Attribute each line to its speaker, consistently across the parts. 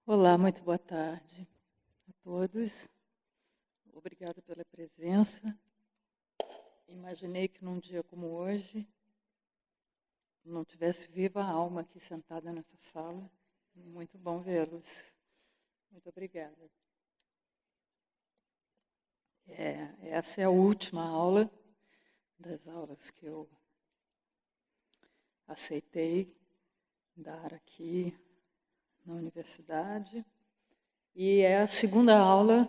Speaker 1: Olá, muito boa tarde a todos. Obrigada pela presença. Imaginei que num dia como hoje não tivesse viva a alma aqui sentada nessa sala. Muito bom vê-los. Muito obrigada. Essa é a última aula das aulas que eu aceitei dar aqui na universidade. E é a segunda aula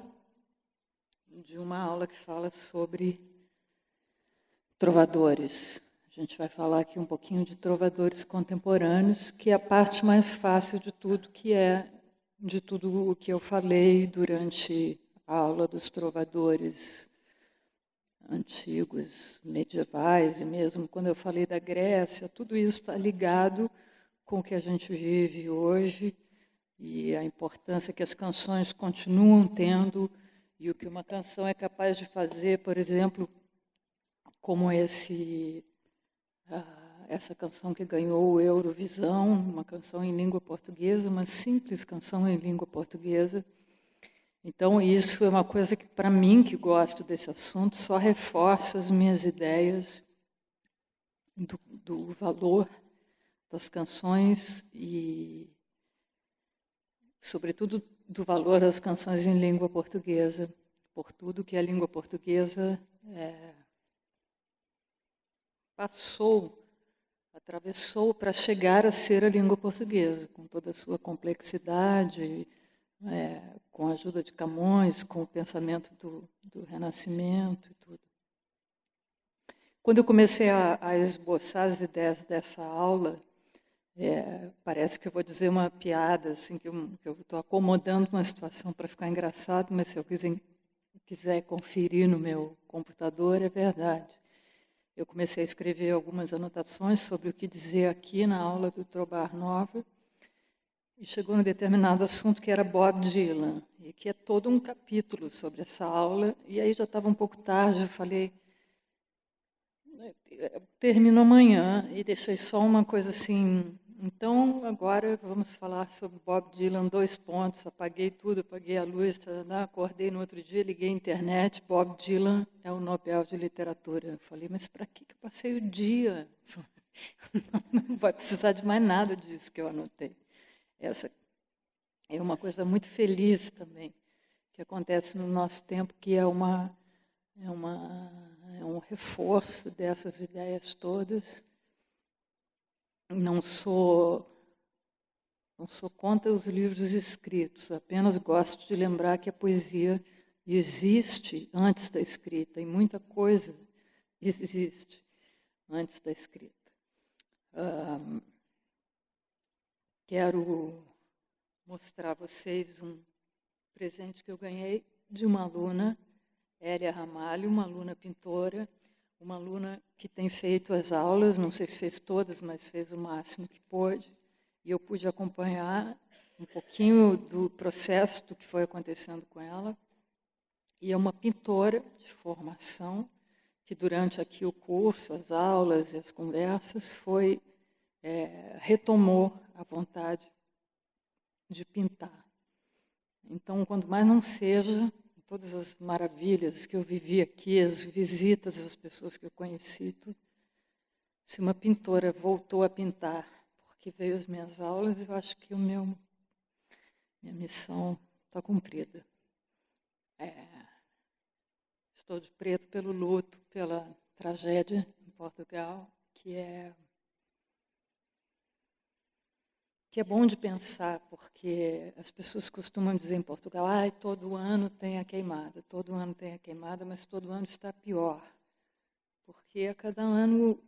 Speaker 1: de uma aula que fala sobre trovadores. A gente vai falar aqui um pouquinho de trovadores contemporâneos, que é a parte mais fácil de tudo, de tudo o que eu falei durante a aula dos trovadores antigos, medievais, e mesmo quando eu falei da Grécia, tudo isso está ligado com o que a gente vive hoje e a importância que as canções continuam tendo e o que uma canção é capaz de fazer, por exemplo, como essa canção que ganhou o Eurovisão, uma canção em língua portuguesa, uma simples canção em língua portuguesa. Então, isso é uma coisa que, para mim, que gosto desse assunto, só reforça as minhas ideias do valor das canções e, sobretudo, do valor das canções em língua portuguesa, por tudo que a língua portuguesa atravessou para chegar a ser a língua portuguesa, com toda a sua complexidade, com a ajuda de Camões, com o pensamento do Renascimento e tudo. Quando eu comecei a esboçar as ideias dessa aula, parece que eu vou dizer uma piada, assim, que eu estou acomodando uma situação para ficar engraçado, mas se eu quiser conferir no meu computador, é verdade. Eu comecei a escrever algumas anotações sobre o que dizer aqui na aula do Trobar Nova, e chegou num determinado assunto que era Bob Dylan, e que é todo um capítulo sobre essa aula, e aí já estava um pouco tarde, eu falei, termino amanhã, e deixei só uma coisa assim, então agora vamos falar sobre Bob Dylan, 2 pontos, apaguei tudo, apaguei a luz, acordei no outro dia, liguei a internet, Bob Dylan é o Nobel de Literatura. Eu falei, mas para que eu passei o dia? Não vai precisar de mais nada disso que eu anotei. Essa é uma coisa muito feliz também, que acontece no nosso tempo, que é um reforço dessas ideias todas. Não sou contra os livros escritos, apenas gosto de lembrar que a poesia existe antes da escrita, e muita coisa existe antes da escrita. Quero mostrar a vocês um presente que eu ganhei de uma aluna, Hélia Ramalho, uma aluna pintora, uma aluna que tem feito as aulas, não sei se fez todas, mas fez o máximo que pôde, e eu pude acompanhar um pouquinho do processo do que foi acontecendo com ela. E é uma pintora de formação, que durante aqui o curso, as aulas e as conversas, retomou a vontade de pintar. Então, quanto mais não seja, todas as maravilhas que eu vivi aqui, as visitas, as pessoas que eu conheci, tudo, se uma pintora voltou a pintar porque veio às minhas aulas, eu acho que minha missão está cumprida. Estou de preto pelo luto, pela tragédia em Portugal, que é bom de pensar, porque as pessoas costumam dizer em Portugal, todo ano tem a queimada, mas todo ano está pior, porque a cada ano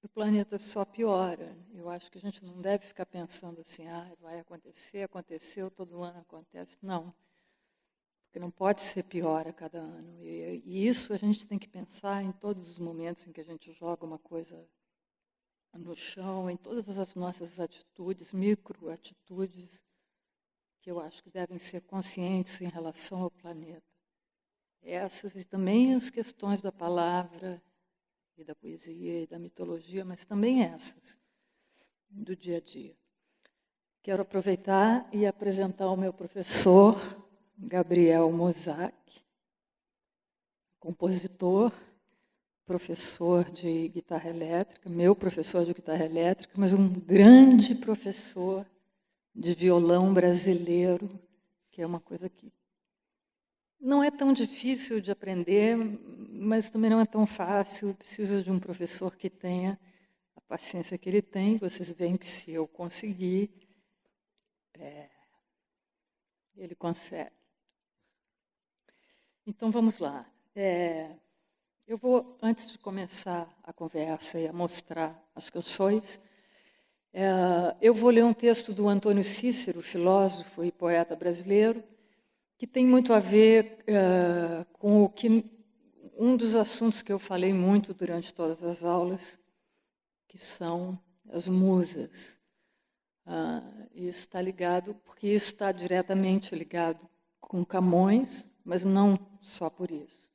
Speaker 1: o planeta só piora. Eu acho que a gente não deve ficar pensando assim, vai acontecer, aconteceu, todo ano acontece. Não, porque não pode ser pior a cada ano. E isso a gente tem que pensar em todos os momentos em que a gente joga uma coisa no chão, em todas as nossas atitudes, microatitudes, que eu acho que devem ser conscientes em relação ao planeta. Essas e também as questões da palavra e da poesia e da mitologia, mas também essas, do dia a dia. Quero aproveitar e apresentar o meu professor, Gabriel Mossack, compositor, professor de guitarra elétrica, meu professor de guitarra elétrica, mas um grande professor de violão brasileiro, que é uma coisa que não é tão difícil de aprender, mas também não é tão fácil. Preciso de um professor que tenha a paciência que ele tem. Vocês veem que se eu conseguir, ele consegue. Então, vamos lá. Eu vou, antes de começar a conversa e a mostrar as canções, eu vou ler um texto do Antônio Cícero, filósofo e poeta brasileiro, que tem muito a ver com um dos assuntos que eu falei muito durante todas as aulas, que são as musas. Isso está ligado, porque isso está diretamente ligado com Camões, mas não só por isso.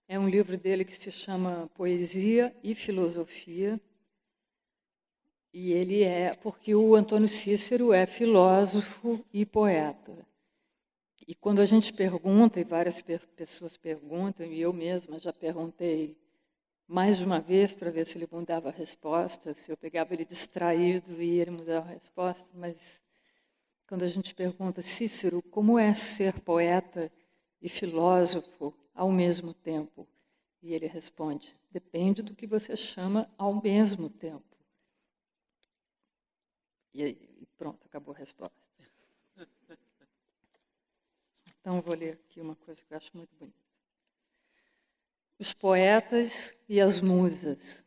Speaker 1: É um livro dele que se chama Poesia e Filosofia, e ele porque o Antônio Cícero é filósofo e poeta. E quando a gente pergunta, e várias pessoas perguntam, e eu mesma já perguntei mais de uma vez para ver se ele mudava a resposta, se eu pegava ele distraído e ele mudava a resposta, mas quando a gente pergunta, Cícero, como é ser poeta e filósofo ao mesmo tempo? E ele responde, depende do que você chama ao mesmo tempo. E pronto, acabou a resposta. Então, vou ler aqui uma coisa que eu acho muito bonita. Os poetas e as musas.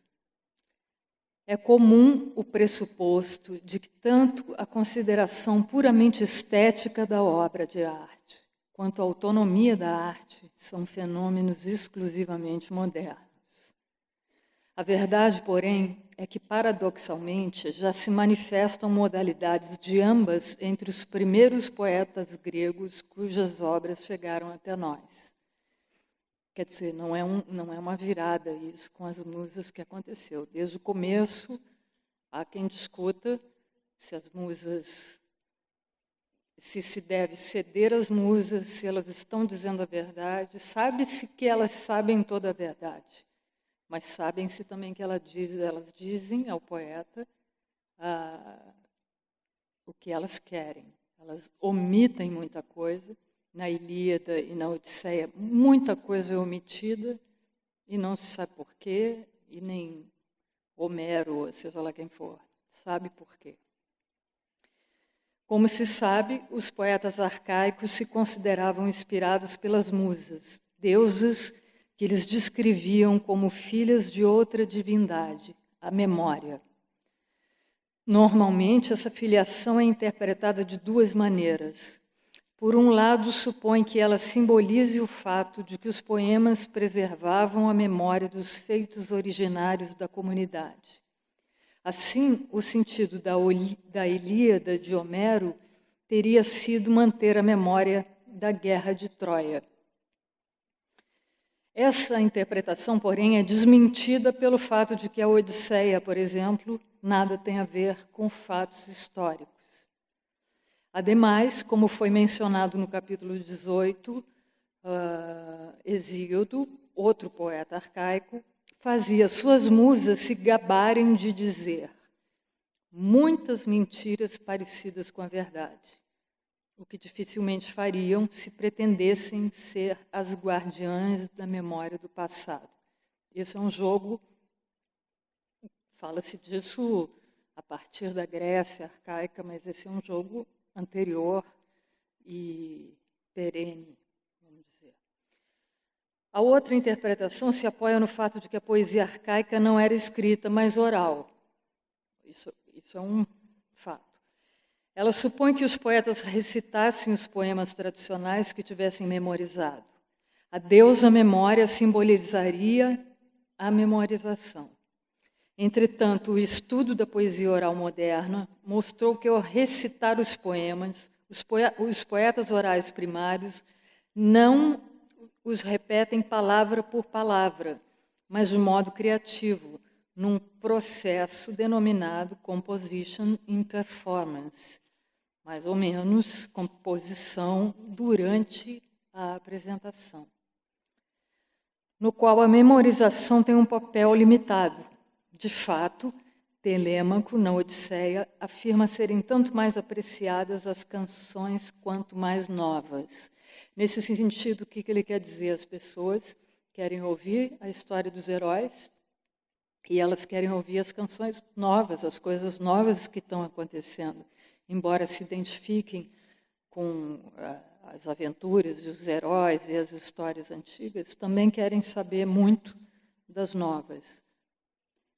Speaker 1: É comum o pressuposto de que tanto a consideração puramente estética da obra de arte, quanto a autonomia da arte, são fenômenos exclusivamente modernos. A verdade, porém, é que, paradoxalmente, já se manifestam modalidades de ambas entre os primeiros poetas gregos cujas obras chegaram até nós. Quer dizer, não é uma virada isso com as musas que aconteceu. Desde o começo, há quem discuta se as musas, se deve ceder às musas, se elas estão dizendo a verdade. Sabe-se que elas sabem toda a verdade, mas sabem-se também que elas dizem ao poeta o que elas querem. Elas omitem muita coisa. Na Ilíada e na Odisseia, muita coisa é omitida e não se sabe por quê, e nem Homero, seja lá quem for, sabe por quê. Como se sabe, os poetas arcaicos se consideravam inspirados pelas musas, deusas que eles descreviam como filhas de outra divindade, a memória. Normalmente, essa filiação é interpretada de duas maneiras. Por um lado, supõe que ela simbolize o fato de que os poemas preservavam a memória dos feitos originários da comunidade. Assim, o sentido da Ilíada de Homero teria sido manter a memória da Guerra de Troia. Essa interpretação, porém, é desmentida pelo fato de que a Odisseia, por exemplo, nada tem a ver com fatos históricos. Ademais, como foi mencionado no capítulo 18, Hesíodo, outro poeta arcaico, fazia suas musas se gabarem de dizer muitas mentiras parecidas com a verdade, o que dificilmente fariam se pretendessem ser as guardiãs da memória do passado. Esse é um jogo, fala-se disso a partir da Grécia arcaica, mas esse é um jogo anterior e perene, vamos dizer. A outra interpretação se apoia no fato de que a poesia arcaica não era escrita, mas oral. Isso é um fato. Ela supõe que os poetas recitassem os poemas tradicionais que tivessem memorizado. A deusa memória simbolizaria a memorização. Entretanto, o estudo da poesia oral moderna mostrou que, ao recitar os poemas, os poetas orais primários não os repetem palavra por palavra, mas de modo criativo, num processo denominado Composition in Performance, mais ou menos composição durante a apresentação, no qual a memorização tem um papel limitado. De fato, Telêmaco, na Odisseia, afirma serem tanto mais apreciadas as canções quanto mais novas. Nesse sentido, o que ele quer dizer? As pessoas querem ouvir a história dos heróis e elas querem ouvir as canções novas, as coisas novas que estão acontecendo. Embora se identifiquem com as aventuras dos heróis e as histórias antigas, também querem saber muito das novas.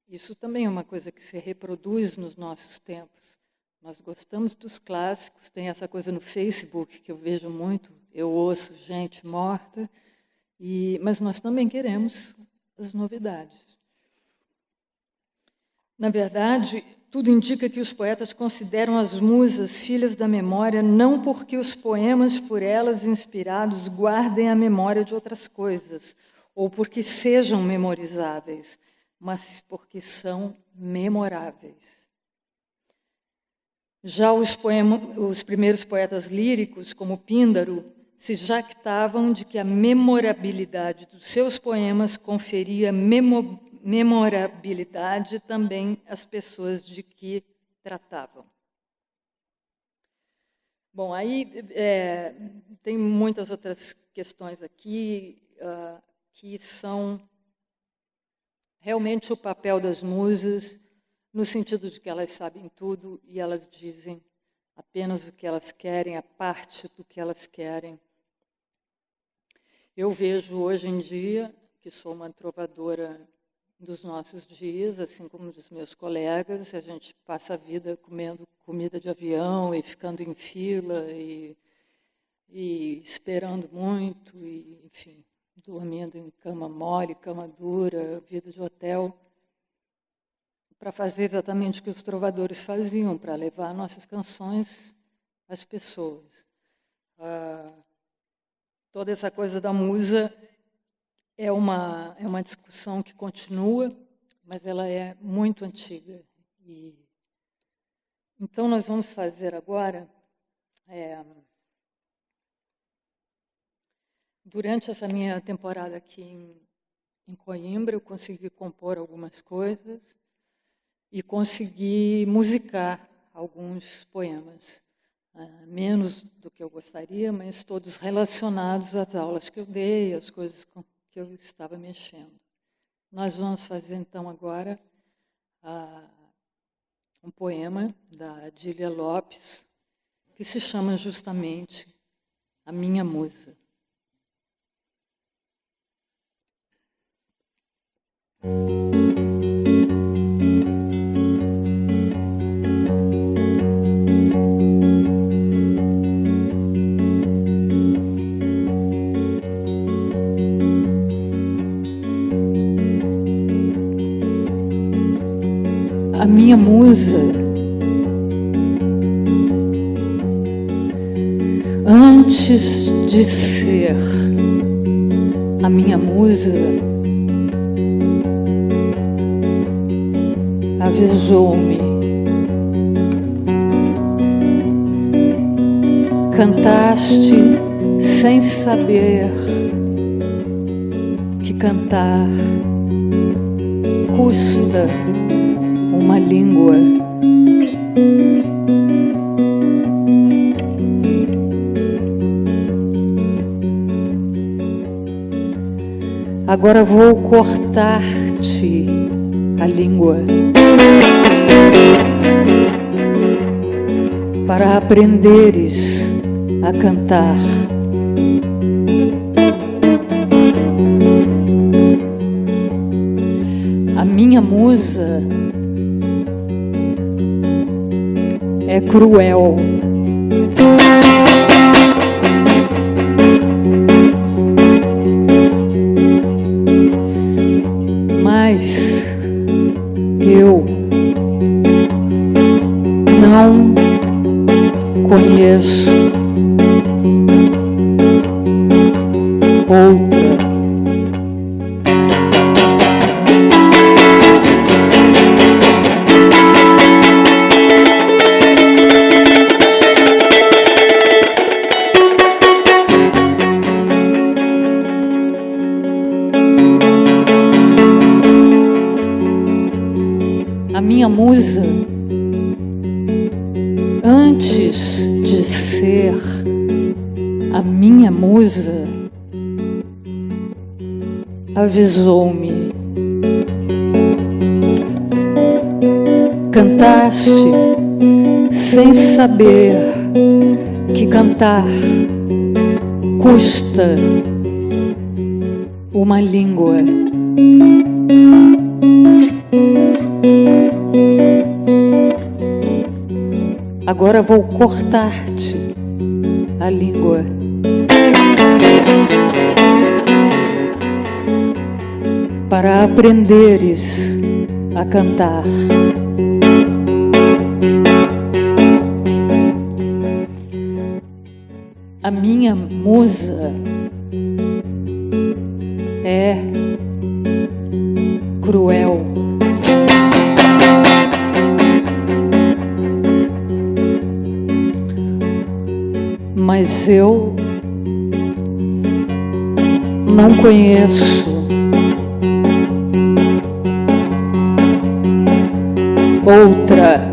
Speaker 1: Isso também é uma coisa que se reproduz nos nossos tempos. Nós gostamos dos clássicos, tem essa coisa no Facebook que eu vejo muito, eu ouço gente morta, mas nós também queremos as novidades. Na verdade, tudo indica que os poetas consideram as musas filhas da memória não porque os poemas por elas inspirados guardem a memória de outras coisas, ou porque sejam memorizáveis, mas porque são memoráveis. Já os primeiros poetas líricos, como Píndaro, se jactavam de que a memorabilidade dos seus poemas conferia memorabilidade também às pessoas de que tratavam. Bom, aí tem muitas outras questões aqui que são realmente o papel das musas, no sentido de que elas sabem tudo e elas dizem apenas o que elas querem, a parte do que elas querem. Eu vejo hoje em dia, que sou uma trovadora dos nossos dias, assim como dos meus colegas, a gente passa a vida comendo comida de avião e ficando em fila e esperando muito, e, enfim, dormindo em cama mole, cama dura, vida de hotel, para fazer exatamente o que os trovadores faziam, para levar nossas canções às pessoas. Toda essa coisa da musa é uma discussão que continua, mas ela é muito antiga. Então, nós vamos fazer agora... Durante essa minha temporada aqui em Coimbra, eu consegui compor algumas coisas e consegui musicar alguns poemas. Menos do que eu gostaria, mas todos relacionados às aulas que eu dei, às coisas com que eu estava mexendo. Nós vamos fazer, então, agora um poema da Adília Lopes, que se chama justamente A Minha Musa. A minha musa, antes de ser a minha musa, avisou-me. Cantaste sem saber que cantar custa uma língua. Agora vou cortar-te a língua para aprenderes a cantar. A minha musa é cruel. Mas eu não conheço outra. minha musa, antes de ser a minha musa, avisou-me: cantaste sem saber que cantar custa uma língua. Agora vou cortar-te a língua. Para aprenderes a cantar. A minha musa é cruel. Mas eu não conheço outra.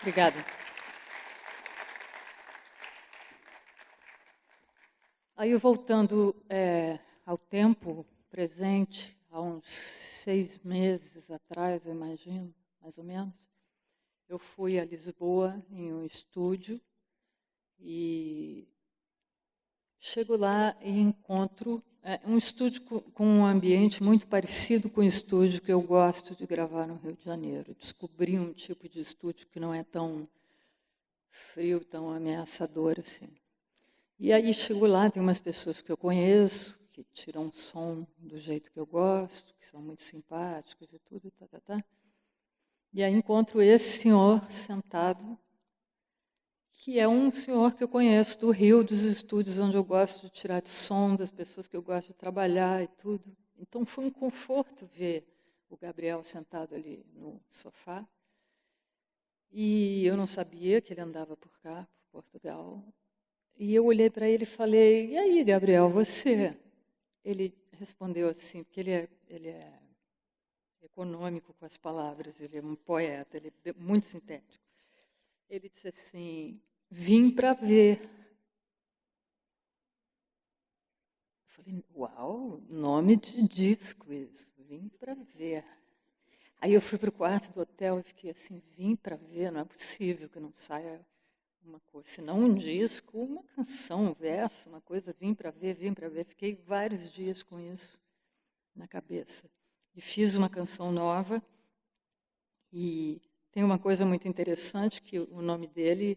Speaker 1: Obrigada. Aí, voltando ao tempo presente, há uns 6 meses atrás, eu imagino, mais ou menos, eu fui a Lisboa em um estúdio e chego lá e encontro um estúdio com um ambiente muito parecido com o estúdio que eu gosto de gravar no Rio de Janeiro. Descobri um tipo de estúdio que não é tão frio, tão ameaçador assim. E aí chego lá, tem umas pessoas que eu conheço, que tiram som do jeito que eu gosto, que são muito simpáticos e tudo, E aí encontro esse senhor sentado, que é um senhor que eu conheço do Rio, dos estúdios onde eu gosto de tirar de som, das pessoas que eu gosto de trabalhar e tudo. Então foi um conforto ver o Gabriel sentado ali no sofá. E eu não sabia que ele andava por cá, por Portugal. E eu olhei para ele e falei: e aí, Gabriel, você? Ele respondeu assim, porque ele é econômico com as palavras, ele é um poeta, ele é muito sintético. Ele disse assim: vim para ver. Eu falei: uau, nome de disco isso, vim para ver. Aí eu fui para o quarto do hotel e fiquei assim: vim para ver, não é possível que não saia uma coisa, se não um disco, uma canção, um verso, uma coisa, vim para ver, vim para ver. Fiquei vários dias com isso na cabeça. E fiz uma canção nova, e tem uma coisa muito interessante, que o nome dele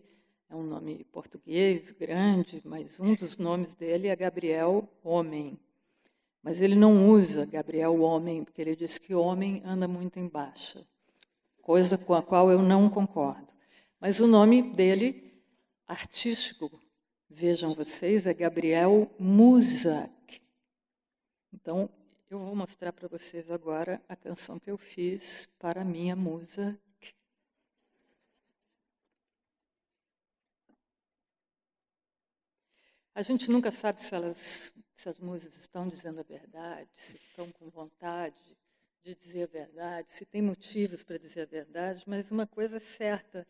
Speaker 1: é um nome português, grande, mas um dos nomes dele é Gabriel Homem. Mas ele não usa Gabriel Homem, porque ele diz que homem anda muito em baixa, coisa com a qual eu não concordo. Mas o nome dele artístico, vejam vocês, é Gabriel Muzak. Então, eu vou mostrar para vocês agora a canção que eu fiz para a minha musa. A gente nunca sabe se as músicas estão dizendo a verdade, se estão com vontade de dizer a verdade, se tem motivos para dizer a verdade, mas uma coisa é certa,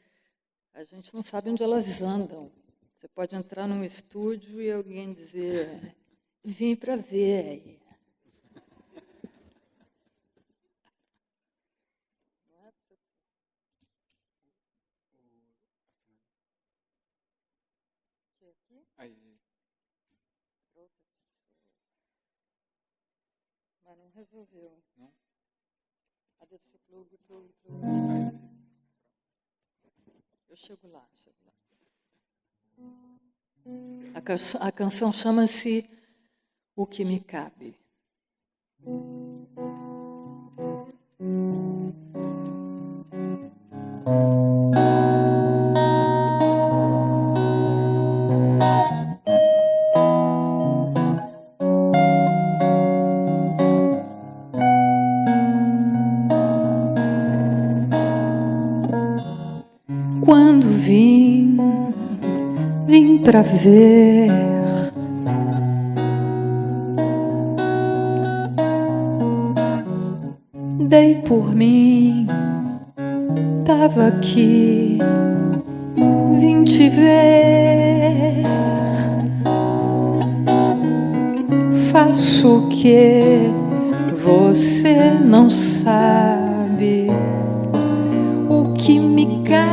Speaker 1: a gente não sabe onde elas andam. Você pode entrar num estúdio e alguém dizer, vim para ver aí. Mas não resolveu. Não? Deve ser plug. Eu chego lá. A canção chama-se O Que Me Cabe. Quando vim pra ver dei por mim, tava aqui, vim te ver. Faço o que você não sabe, o que me cabe.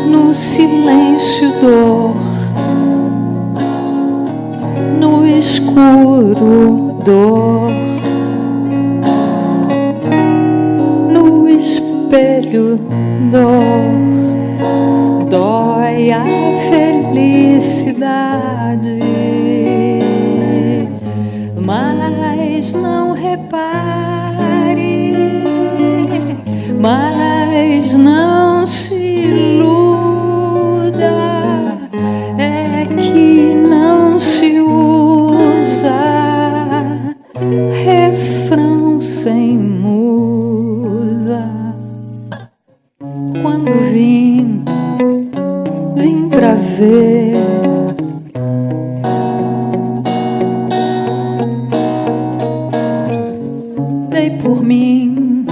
Speaker 1: No silêncio, dor, no escuro, dor, no espelho, dor, dói a felicidade, mas não repare, mas não se iluda, é que não se usa refrão sem musa. Quando vim pra ver dei por mim,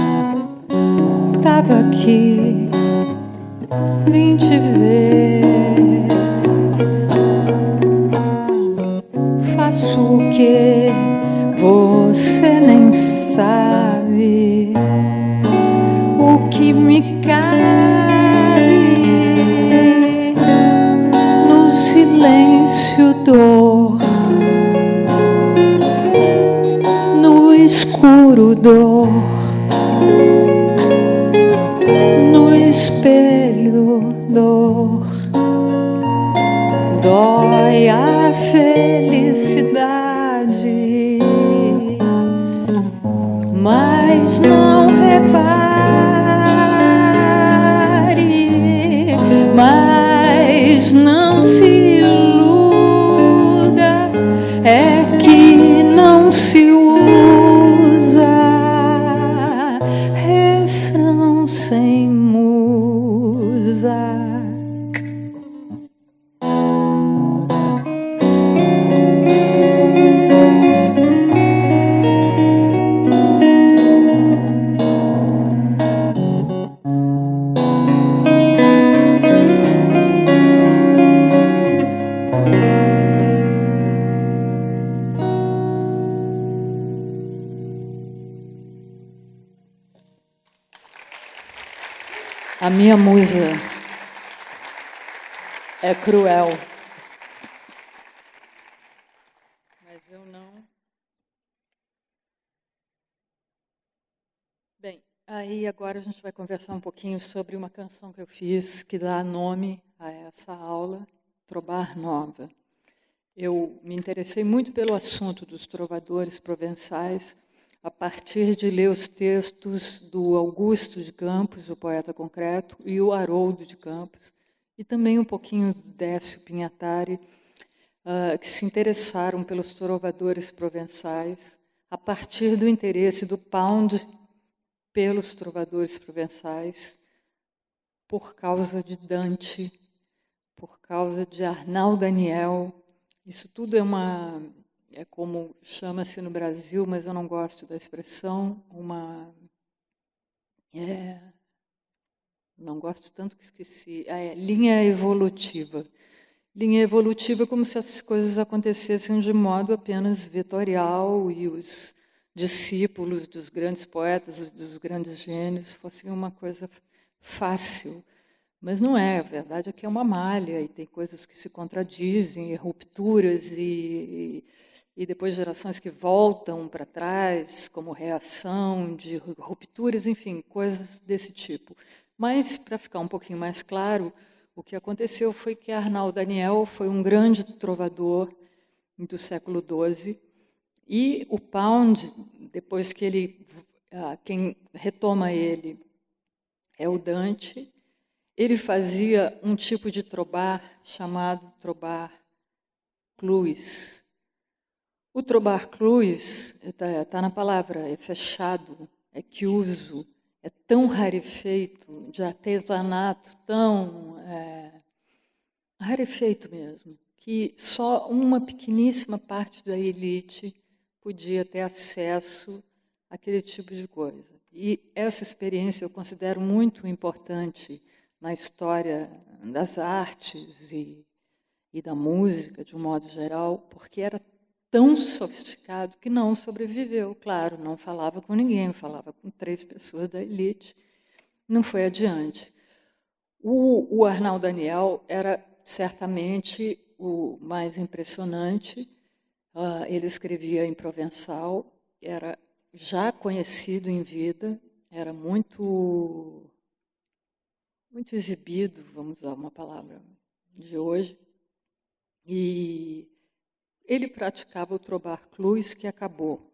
Speaker 1: tava aqui, vim te ver. Faço o que você nem sabe, o que me cabe. No silêncio, dor, no escuro, dor, no espelho, dor, dói a felicidade, mas não repare, mas não se iluda, é que não se usa refrão sem musa. A minha musa é cruel, mas eu não. Bem, aí agora a gente vai conversar um pouquinho sobre uma canção que eu fiz que dá nome a essa aula, Trobar Nova. Eu me interessei muito pelo assunto dos trovadores provençais a partir de ler os textos do Augusto de Campos, o poeta concreto, e o Haroldo de Campos, e também um pouquinho do Décio Pinhatari, que se interessaram pelos trovadores provençais a partir do interesse do Pound pelos trovadores provençais por causa de Dante, por causa de Arnal Daniel. Isso tudo é como chama-se no Brasil, mas eu não gosto da expressão, não gosto tanto que esqueci, linha evolutiva. Linha evolutiva é como se as coisas acontecessem de modo apenas vetorial e os discípulos dos grandes poetas, dos grandes gênios, fossem uma coisa fácil. Mas não é, a verdade é que é uma malha e tem coisas que se contradizem, e rupturas, e depois gerações que voltam para trás como reação de rupturas, enfim, coisas desse tipo. Mas, para ficar um pouquinho mais claro, o que aconteceu foi que Arnal Daniel foi um grande trovador do século XII, e o Pound, depois que quem retoma ele é o Dante, ele fazia um tipo de trobar chamado trobar cluis. O trobar cluis, está na palavra, é fechado, é chiuso, é tão rarefeito, de artesanato tão rarefeito mesmo, que só uma pequeníssima parte da elite podia ter acesso àquele tipo de coisa. E essa experiência eu considero muito importante na história das artes e da música, de um modo geral, porque era tão sofisticado que não sobreviveu. Claro, não falava com ninguém, falava com 3 pessoas da elite, não foi adiante. O Arnal Daniel era certamente o mais impressionante. Ele escrevia em provençal, era já conhecido em vida, era muito exibido, vamos usar uma palavra de hoje, e ele praticava o trobar cluis, que acabou,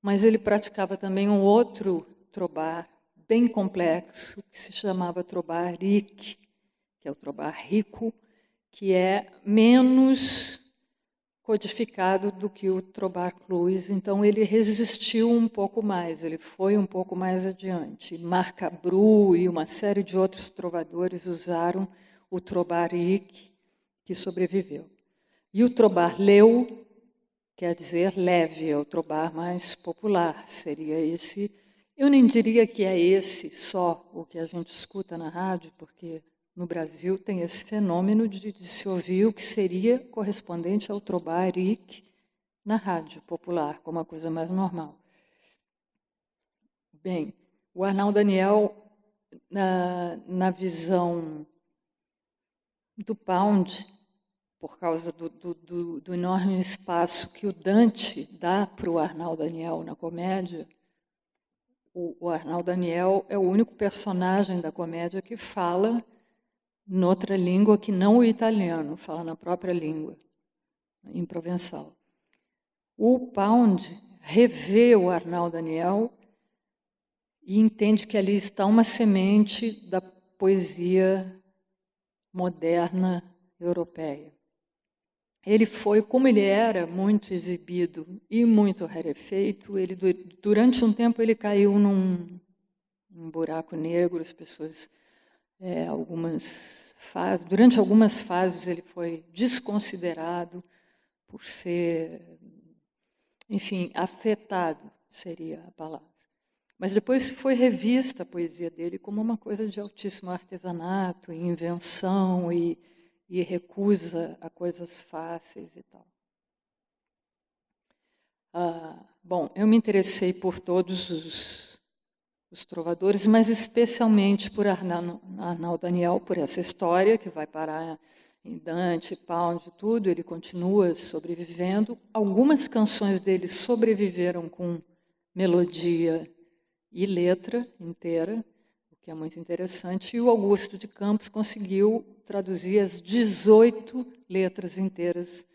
Speaker 1: mas ele praticava também um outro trobar bem complexo, que se chamava trobar ric, que é o trobar rico, que é menos codificado do que o trobar cluis, então ele resistiu um pouco mais, ele foi um pouco mais adiante. Marcabru e uma série de outros trovadores usaram o trobar ric, que sobreviveu. E o trobar leu, quer dizer leve, é o trobar mais popular, seria esse. Eu nem diria que é esse só o que a gente escuta na rádio, porque no Brasil tem esse fenômeno de se ouvir o que seria correspondente ao trobar ric na rádio popular, como uma coisa mais normal. Bem, o Arnal Daniel, na visão do Pound, por causa do enorme espaço que o Dante dá para o Arnal Daniel na comédia, o Arnal Daniel é o único personagem da comédia que fala noutra língua que não o italiano, fala na própria língua, em provençal. O Pound revê o Arnal Daniel e entende que ali está uma semente da poesia moderna europeia. Ele foi, como ele era muito exibido e muito rarefeito, durante um tempo ele caiu num buraco negro, as pessoas... durante algumas fases ele foi desconsiderado por ser, enfim, afetado, seria a palavra. Mas depois foi revista a poesia dele como uma coisa de altíssimo artesanato, invenção e recusa a coisas fáceis e tal. Bom, eu me interessei por todos os trovadores, mas especialmente por Arnal Daniel, por essa história que vai parar em Dante, Pound, tudo, ele continua sobrevivendo. Algumas canções dele sobreviveram com melodia e letra inteira, o que é muito interessante, e o Augusto de Campos conseguiu traduzir as 18 letras inteiras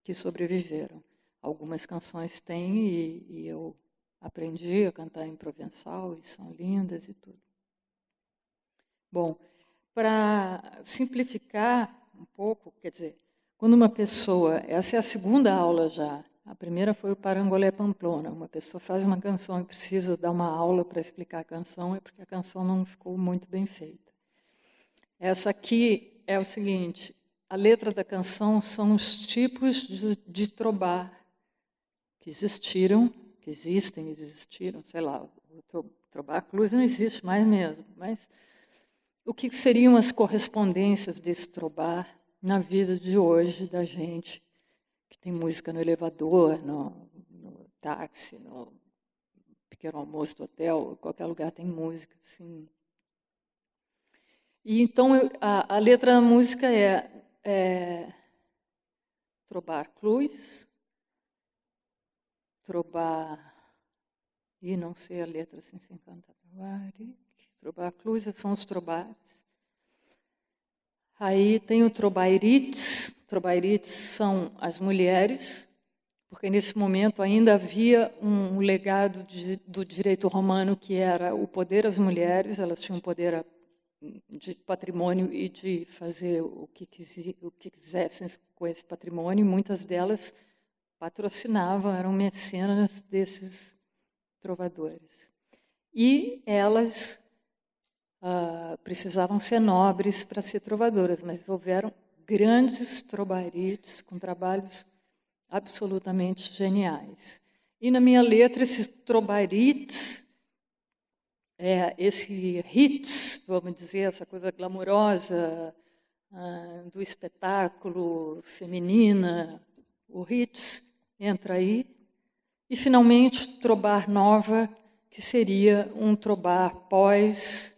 Speaker 1: que sobreviveram. Algumas canções têm e eu aprendi a cantar em provençal e são lindas e tudo. Bom, para simplificar um pouco, quer dizer, quando uma pessoa... Essa é a segunda aula já. A primeira foi o Parangolé Pamplona. Uma pessoa faz uma canção e precisa dar uma aula para explicar a canção, é porque a canção não ficou muito bem feita. Essa aqui é o seguinte, a letra da canção são os tipos de trobar que existiram, que existem, existiram, sei lá, o trobar cruz não existe mais mesmo, mas o que seriam as correspondências desse trobar na vida de hoje da gente, que tem música no elevador, no táxi, no pequeno almoço do hotel, qualquer lugar tem música, assim. E então a letra da música é trobar cruz, trobar... E não sei a letra assim, sem cantar. Trobar cruz são os trobares. Aí tem o trobairites. Trobairites são as mulheres, porque nesse momento ainda havia um legado do direito romano que era o poder às mulheres, elas tinham poder de patrimônio e de fazer o que quisessem com esse patrimônio. Muitas delas patrocinavam, eram mecenas desses trovadores. E elas precisavam ser nobres para ser trovadoras, mas houveram grandes trobairites com trabalhos absolutamente geniais. E na minha letra, esses trobairites, esse hits, vamos dizer, essa coisa glamourosa do espetáculo feminina, o hits entra aí. E, finalmente, trobar nova, que seria um trobar pós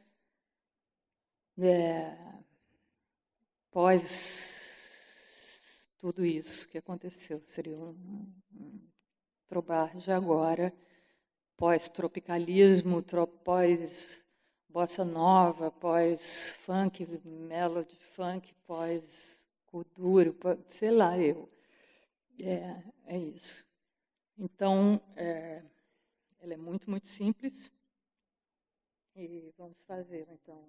Speaker 1: tudo isso que aconteceu. Seria um trobar de agora, pós-tropicalismo, pós-bossa nova, pós-funk, melody funk, pós-kuduro, sei lá eu. É isso. Então, ela é muito, muito simples. E vamos fazer, então.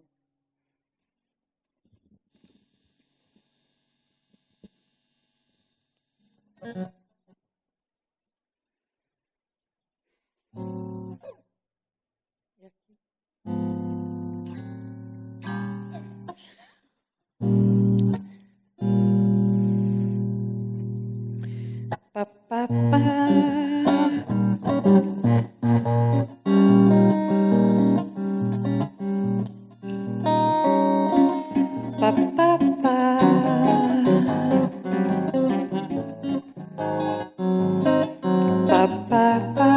Speaker 1: E aqui. Pa, pa, pa. Pa, pa, pa. Pa, pa, pa.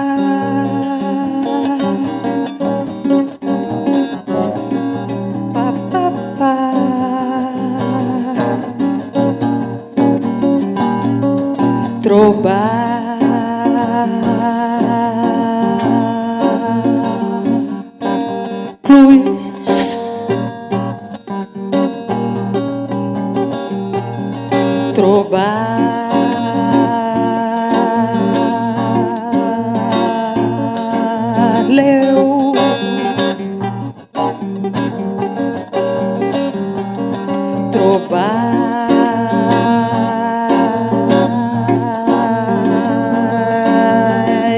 Speaker 1: Pa, pa, pa. Trobar cruz, trobar leu, trobar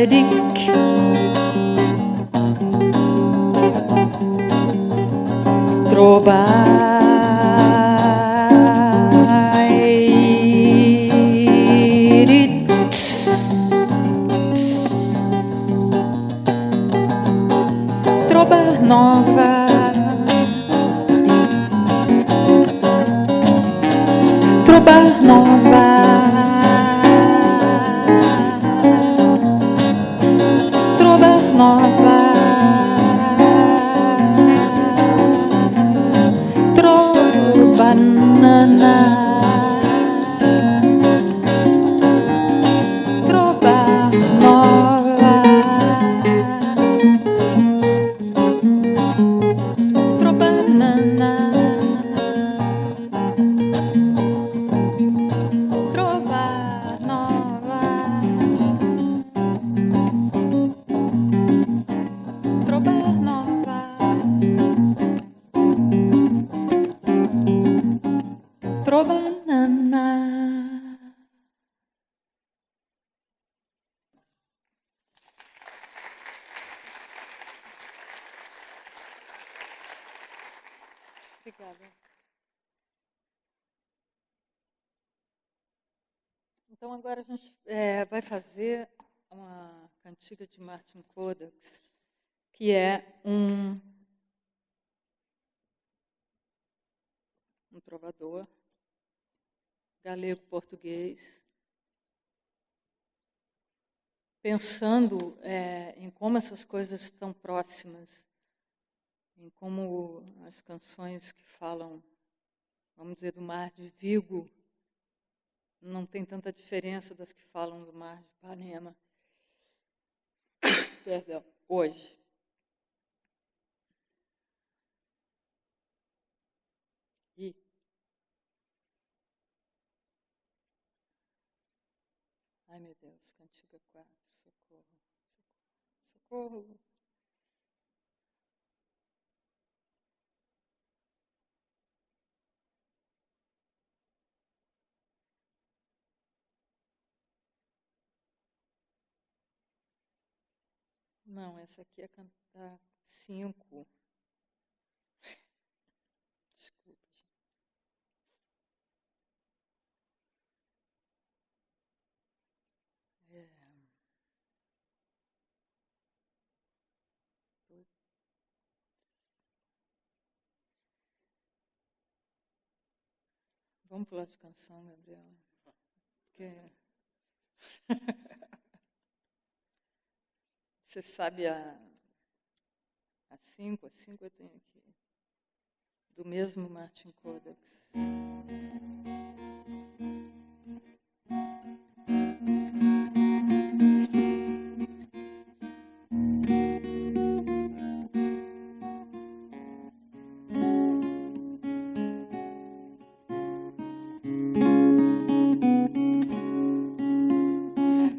Speaker 1: Eric, trobar trobar nova, trobar nova, trobar nova, trobanana, trobar nova, trobanana, trobar nova, trobar nova, trobanana. Obrigada. Então, agora a gente vai fazer uma cantiga de Martin Codax, que é um trovador galego-português, pensando em como essas coisas estão próximas, em como as canções que falam, vamos dizer, do Mar de Vigo, não tem tanta diferença das que falam do Mar de Ipanema. Perdão, hoje. Ai, meu Deus, Cantiga 4, socorro, socorro, socorro. Não, essa aqui é cantar 5. Desculpa, gente. Vamos pular de canção, Gabriel? Porque... Você sabe a 5? A 5 eu tenho aqui. Do mesmo Martin Codax.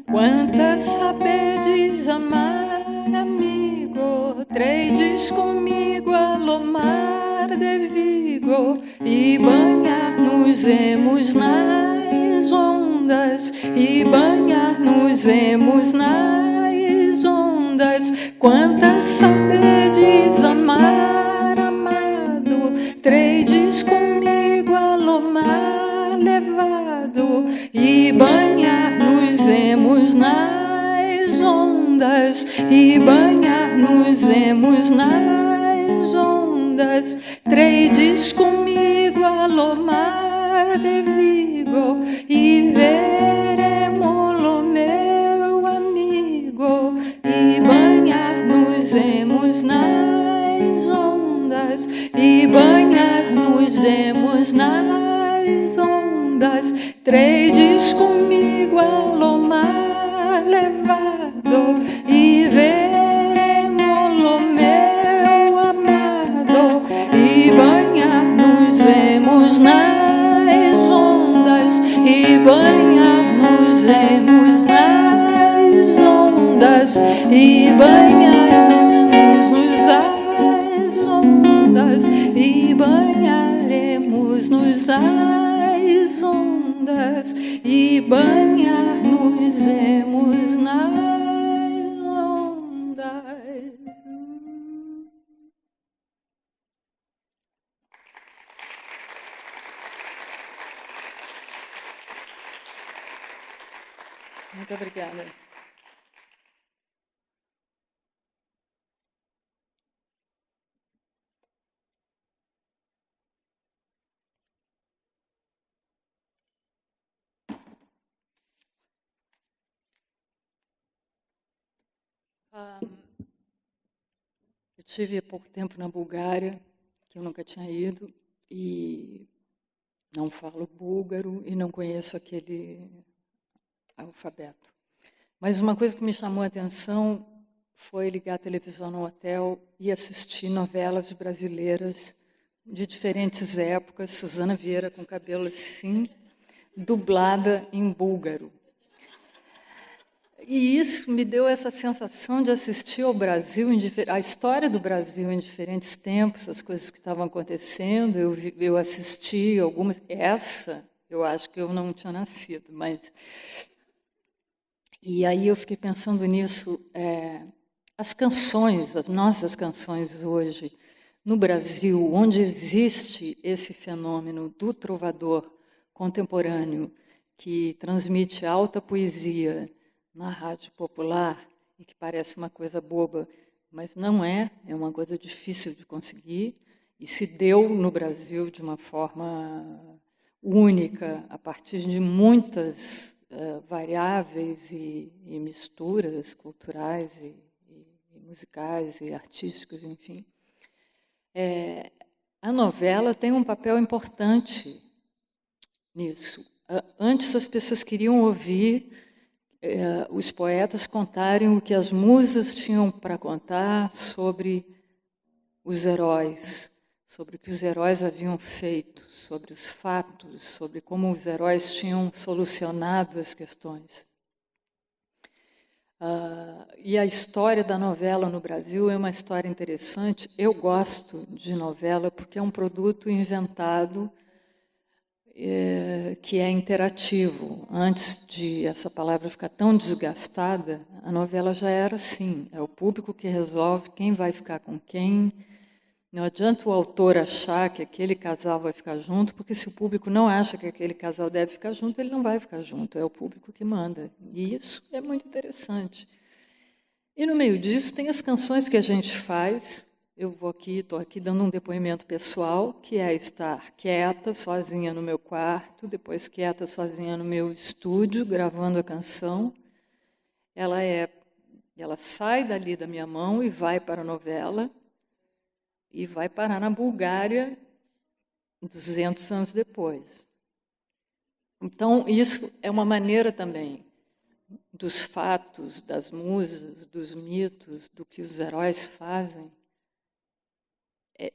Speaker 1: Quantas sabedes amar, amigo, tredes comigo a lomar de Vigo e banhar-nos emos nas ondas, e banhar-nos emos nas ondas. Quantas sabedes amar, amado, tredes comigo a lomar levado e banhar-nos emos nas ondas, e banhar-nos emos nas ondas. Tredes comigo a lomar de Vigo e veremos-lo, meu amigo, e banhar-nos emos nas ondas, e banhar-nos emos nas ondas. Tredes comigo a lomar levado e veremos-lo, meu amado, e banhar-nos emos nas ondas, e banhar-nos emos nas ondas, e banhar-nos nas ondas, e banharemos-nos nas ondas, e banhar-nos-emos nas ondas. Muito obrigada. Eu estive há pouco tempo na Bulgária, que eu nunca tinha ido, e não falo búlgaro e não conheço aquele alfabeto. Mas uma coisa que me chamou a atenção foi ligar a televisão no hotel e assistir novelas brasileiras de diferentes épocas, Susana Vieira com cabelo assim, dublada em búlgaro. E isso me deu essa sensação de assistir ao Brasil, a história do Brasil em diferentes tempos, as coisas que estavam acontecendo. Eu assisti algumas. Essa, eu acho que eu não tinha nascido, mas... E aí eu fiquei pensando nisso. As canções, as nossas canções hoje, no Brasil, onde existe esse fenômeno do trovador contemporâneo, que transmite alta poesia na rádio popular e que parece uma coisa boba, mas não é, é uma coisa difícil de conseguir e se deu no Brasil de uma forma única, a partir de muitas variáveis e misturas culturais e musicais e artísticos, enfim. A novela tem um papel importante nisso. Antes as pessoas queriam ouvir os poetas contarem o que as musas tinham para contar sobre os heróis, sobre o que os heróis haviam feito, sobre os fatos, sobre como os heróis tinham solucionado as questões. E a história da novela no Brasil é uma história interessante. Eu gosto de novela porque é um produto inventado que é interativo. Antes de essa palavra ficar tão desgastada, a novela já era assim. É o público que resolve quem vai ficar com quem. Não adianta o autor achar que aquele casal vai ficar junto, porque se o público não acha que aquele casal deve ficar junto, ele não vai ficar junto. É o público que manda. E isso é muito interessante. E no meio disso tem as canções que a gente faz. Eu estou aqui dando um depoimento pessoal, que é estar quieta, sozinha no meu quarto, depois quieta, sozinha no meu estúdio, gravando a canção. Ela sai dali da minha mão e vai para a novela, e vai parar na Bulgária 200 anos depois. Então, isso é uma maneira também dos fatos, das musas, dos mitos, do que os heróis fazem.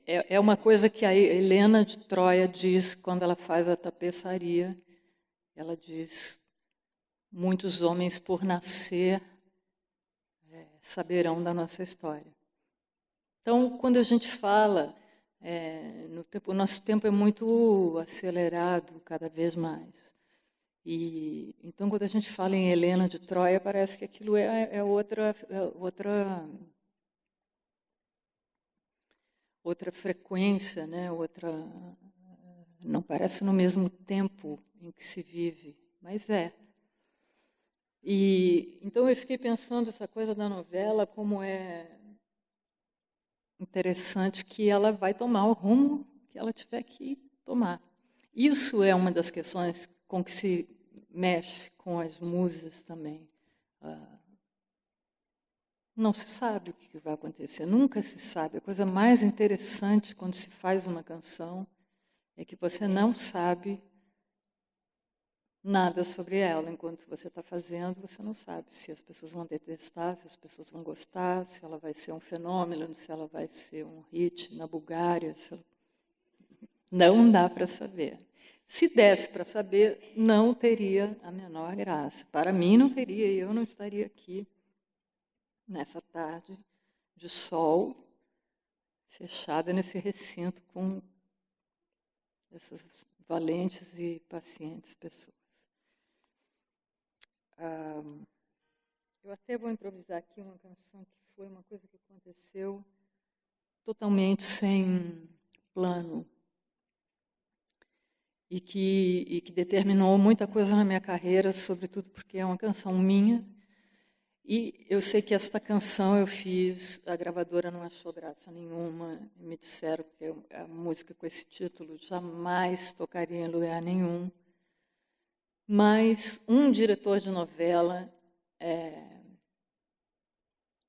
Speaker 1: É uma coisa que a Helena de Troia diz quando ela faz a tapeçaria. Ela diz, muitos homens por nascer saberão da nossa história. Então, quando a gente fala, o nosso tempo é muito acelerado cada vez mais. E então, quando a gente fala em Helena de Troia, parece que aquilo é outra frequência, né? Não parece no mesmo tempo em que se vive, mas é. E então eu fiquei pensando essa coisa da novela, como é interessante que ela vai tomar o rumo que ela tiver que tomar. Isso é uma das questões com que se mexe com as musas também. Não se sabe o que vai acontecer, nunca se sabe. A coisa mais interessante quando se faz uma canção é que você não sabe nada sobre ela. Enquanto você está fazendo, você não sabe se as pessoas vão detestar, se as pessoas vão gostar, se ela vai ser um fenômeno, se ela vai ser um hit na Bulgária. Não dá para saber. Se desse para saber, não teria a menor graça. Para mim não teria, e eu não estaria aqui nessa tarde de sol, fechada nesse recinto com essas valentes e pacientes pessoas. Eu até vou improvisar aqui uma canção que foi uma coisa que aconteceu totalmente sem plano e que determinou muita coisa na minha carreira, sobretudo porque é uma canção minha. E eu sei que esta canção eu fiz, a gravadora não achou graça nenhuma, me disseram que a música com esse título jamais tocaria em lugar nenhum. Mas um diretor de novela,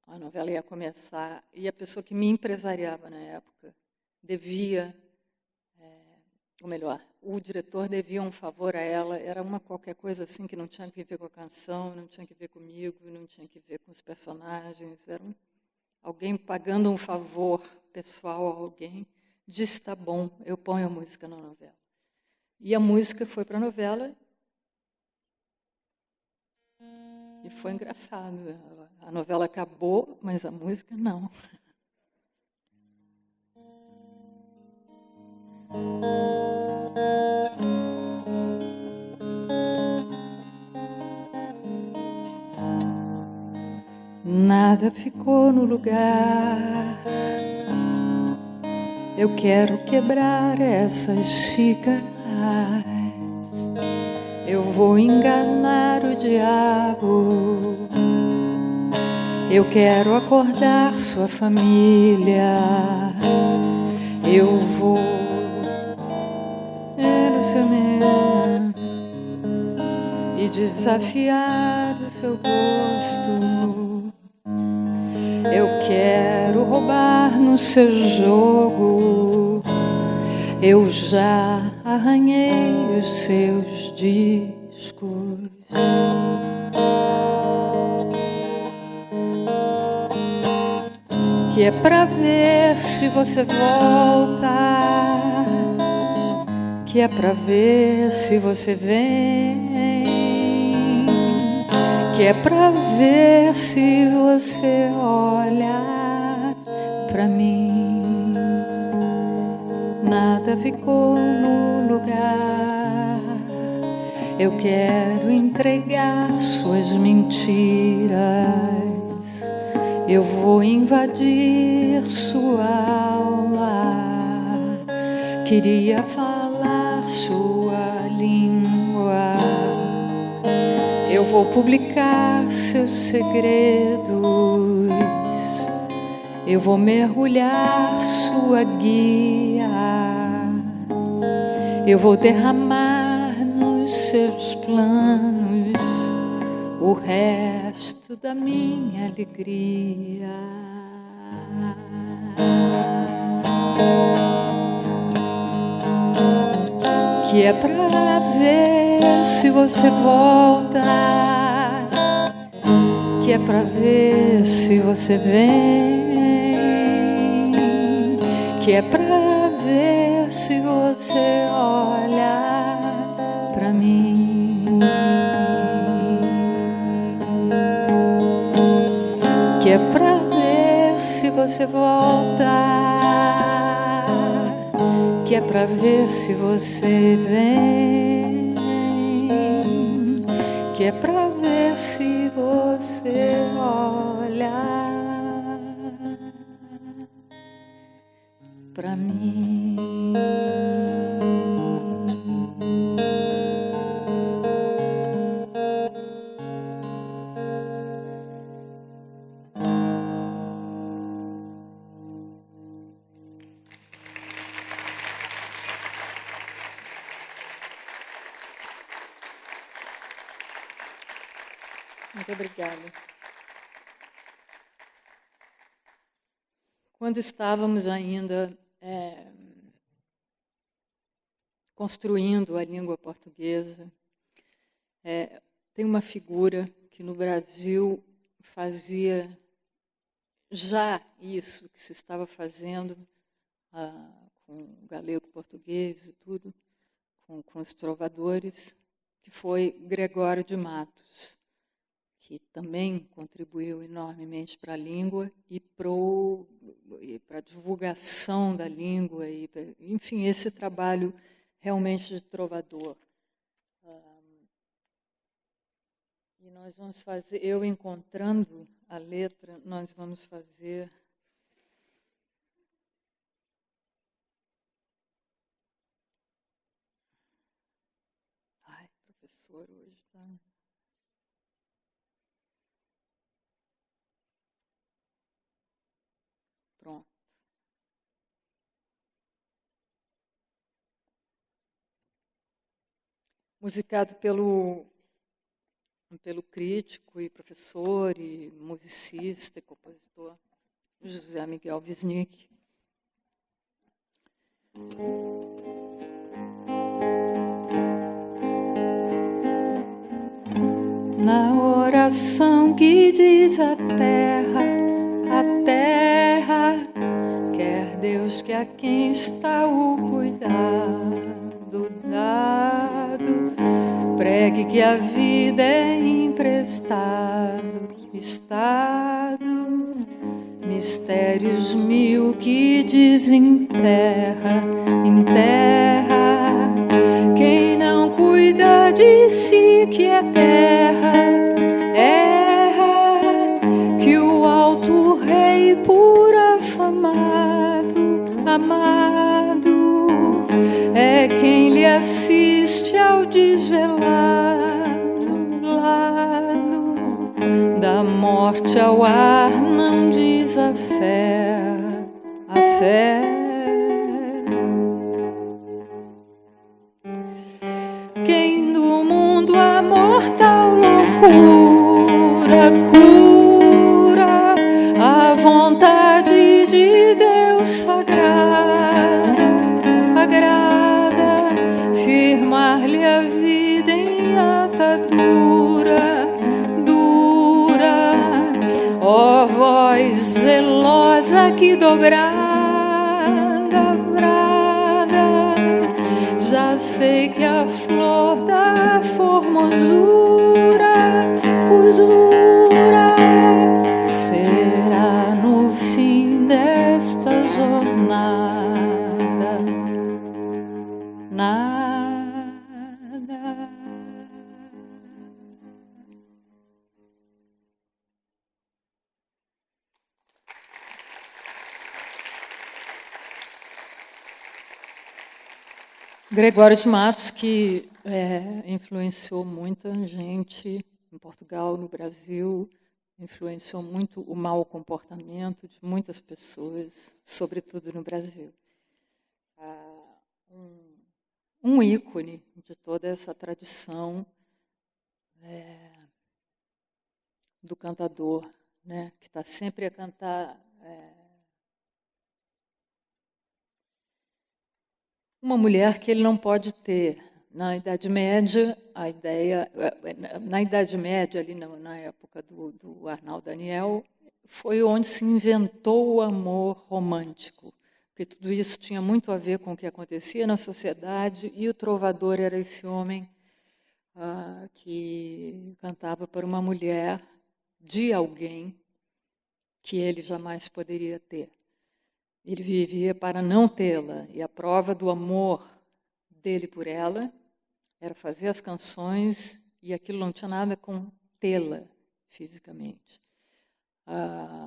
Speaker 1: a novela ia começar, e a pessoa que me empresariava na época devia, ou melhor, o diretor devia um favor a ela, era qualquer coisa assim que não tinha que ver com a canção, não tinha que ver comigo, não tinha que ver com os personagens, era alguém pagando um favor pessoal a alguém, disse, tá bom, eu ponho a música na novela. E a música foi para a novela, e foi engraçado. A novela acabou, mas a música não. Nada ficou no lugar. Eu quero quebrar essas xícaras. Eu vou enganar o diabo. Eu quero acordar sua família. Eu vou ver o seu medo e desafiar o seu gosto. Eu quero roubar no seu jogo. Eu já arranhei os seus discos. Que é pra ver se você volta, que é pra ver se você vem, que é pra ver se você olha pra mim. Nada ficou no lugar. Eu quero entregar suas mentiras. Eu vou invadir sua aula. Queria falar sua língua. Eu vou publicar seus segredos. Eu vou mergulhar sua guia. Eu vou derramar nos seus planos o resto da minha alegria. Que é pra ver se você volta, que é pra ver se você vem, que é pra ver se você olha pra mim, que é pra ver se você volta, que é pra ver se você vem, que é pra ver se você olha pra mim. Muito obrigada. Quando estávamos ainda construindo a língua portuguesa, tem uma figura que no Brasil fazia já isso que se estava fazendo com o galego português e tudo, com os trovadores, que foi Gregório de Matos, que também contribuiu enormemente para a língua e para a divulgação da língua, enfim, esse trabalho realmente de trovador. E nós vamos fazer, eu encontrando a letra, nós vamos fazer... Ai, professor, hoje está... Pronto. Musicado pelo crítico e professor e musicista e compositor José Miguel Wisnik. Na oração que diz a terra, quer Deus que a quem está o cuidado dado, pregue que a vida é emprestado, estado, mistérios mil que desenterra, enterra, quem não cuida de si que é terra, erra, que o alto rei por afamado, amado, é quem lhe assiste ao desvelar morte ao ar não diz a fé, a fé. Quem do mundo a mortal loucura cura a vontade de Deus sagrada, agrada firmar-lhe a vida em atadura dura. Ó voz zelosa que dobrada brada, já sei que a flor da formosura, usura, será no fim desta jornada nada. Gregório de Matos, que influenciou muita gente em Portugal, no Brasil, influenciou muito o mau comportamento de muitas pessoas, sobretudo no Brasil. Um ícone de toda essa tradição do cantador, né, que está sempre a cantar uma mulher que ele não pode ter. Na Idade Média, a ideia... Na Idade Média, ali na época do Arnaldo Daniel, foi onde se inventou o amor romântico, porque tudo isso tinha muito a ver com o que acontecia na sociedade, e o trovador era esse homem que cantava para uma mulher de alguém que ele jamais poderia ter. Ele vivia para não tê-la, e a prova do amor dele por ela era fazer as canções, e aquilo não tinha nada com tê-la fisicamente.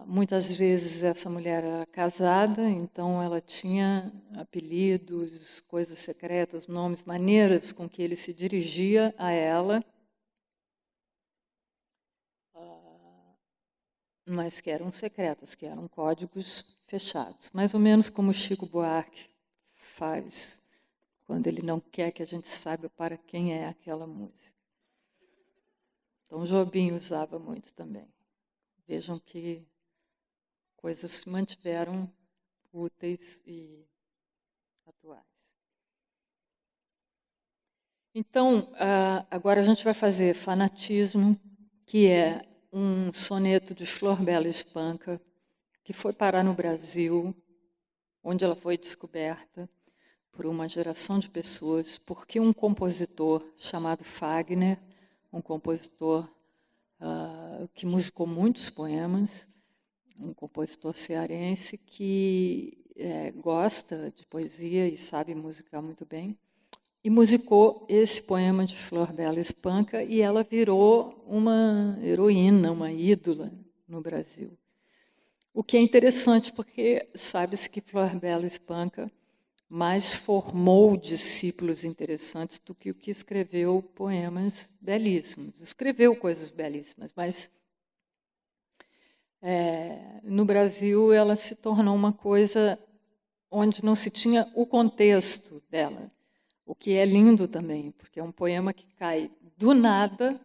Speaker 1: Muitas vezes essa mulher era casada, então ela tinha apelidos, coisas secretas, nomes, maneiras com que ele se dirigia a ela, mas que eram secretas, que eram códigos fechados. Mais ou menos como o Chico Buarque faz quando ele não quer que a gente saiba para quem é aquela música. Então, Jobim usava muito também. Vejam que coisas se mantiveram úteis e atuais. Então, agora a gente vai fazer Fanatismo, que é um soneto de Flor Bela Espanca, que foi parar no Brasil, onde ela foi descoberta por uma geração de pessoas, porque um compositor chamado Fagner, um compositor que musicou muitos poemas, um compositor cearense que gosta de poesia e sabe musicar muito bem, e musicou esse poema de Flor Bela Espanca, e ela virou uma heroína, uma ídola no Brasil. O que é interessante, porque sabe-se que Flor Bela Espanca mais formou discípulos interessantes do que o que escreveu poemas belíssimos. Escreveu coisas belíssimas, mas no Brasil ela se tornou uma coisa onde não se tinha o contexto dela, o que é lindo também, porque é um poema que cai do nada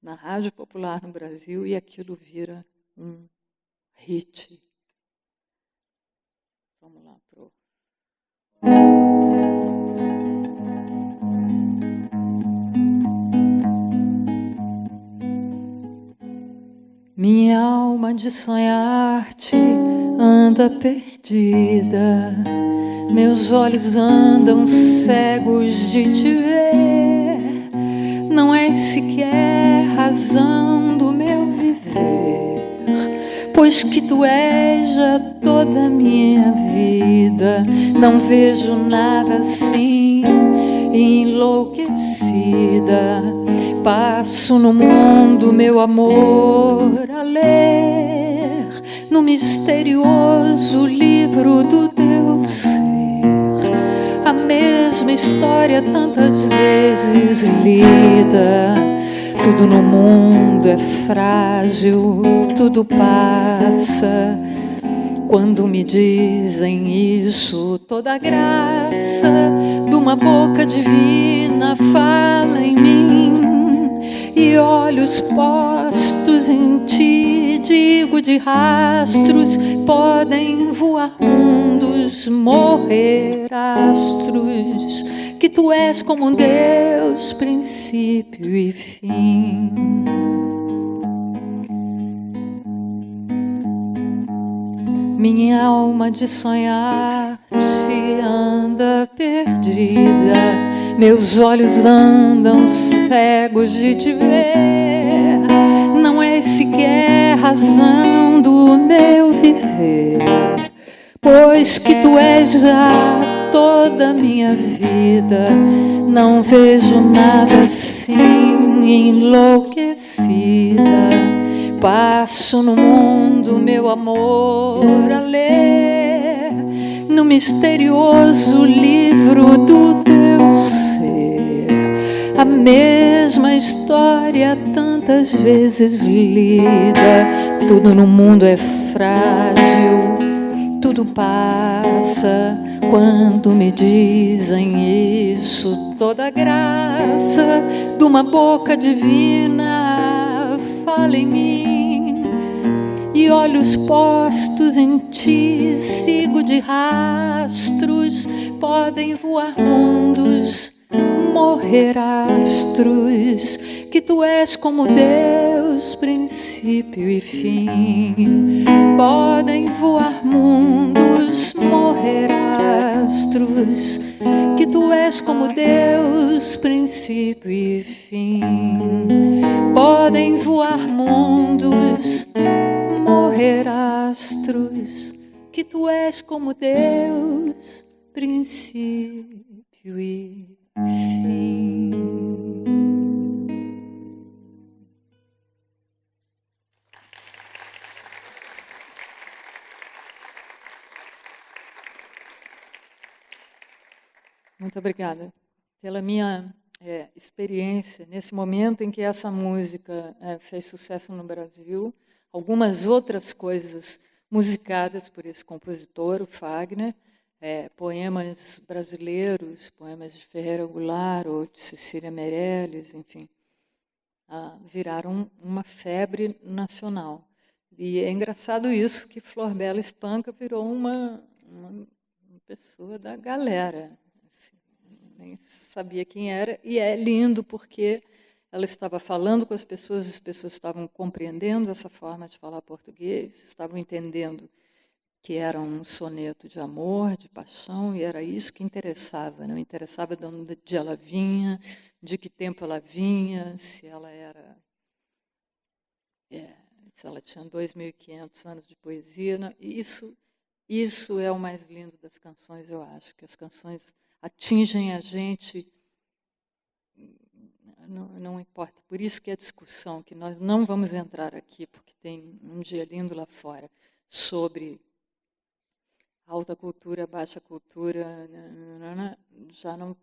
Speaker 1: na rádio popular no Brasil e aquilo vira um hit. Vamos lá pro... Minha alma de sonhar-te anda perdida, meus olhos andam cegos de te ver. Não és sequer razão do meu viver, pois que tu és já toda a minha vida. Não vejo nada assim, enlouquecida. Passo no mundo, meu amor, a ler no misterioso livro do teu ser a mesma história tantas vezes lida. Tudo no mundo é frágil, tudo passa. Quando me dizem isso, toda a graça de uma boca divina fala em mim. E olhos postos em ti, digo de rastros, podem voar mundos, morrer astros, que tu és como um Deus, princípio e fim. Minha alma de sonhar-te anda perdida, meus olhos andam cegos de te ver. Não és sequer razão do meu viver, pois que tu és já toda a minha vida. Não vejo nada assim, enlouquecida. Passo no mundo, meu amor, a ler no misterioso livro do teu ser, a mesma história tantas vezes lida. Tudo no mundo é frágil, tudo passa. Quando me dizem isso, toda a graça de uma boca divina fala em mim. E olhos postos em ti, sigo de rastros, podem voar mundos, morrer astros, que tu és como Deus, princípio e fim. Podem voar mundos, morrer astros, que tu és como Deus, princípio e fim. Podem voar mundos, morrer astros, que tu és como Deus, princípio e fim. Muito obrigada pela minha experiência nesse momento em que essa música fez sucesso no Brasil. Algumas outras coisas musicadas por esse compositor, o Fagner, poemas brasileiros, poemas de Ferreira Goulart ou de Cecília Meirelles, enfim, viraram uma febre nacional. E é engraçado isso, que Flor Bela Espanca virou uma pessoa da galera. Assim, nem sabia quem era, e é lindo porque ela estava falando com as pessoas estavam compreendendo essa forma de falar português, estavam entendendo que era um soneto de amor, de paixão, e era isso que interessava. Não interessava de onde ela vinha, de que tempo ela vinha, se ela era... se ela tinha 2.500 anos de poesia. Não, isso é o mais lindo das canções, eu acho, que as canções atingem a gente... Não importa. Por isso que a discussão, que nós não vamos entrar aqui, porque tem um dia lindo lá fora, sobre alta cultura, baixa cultura, já não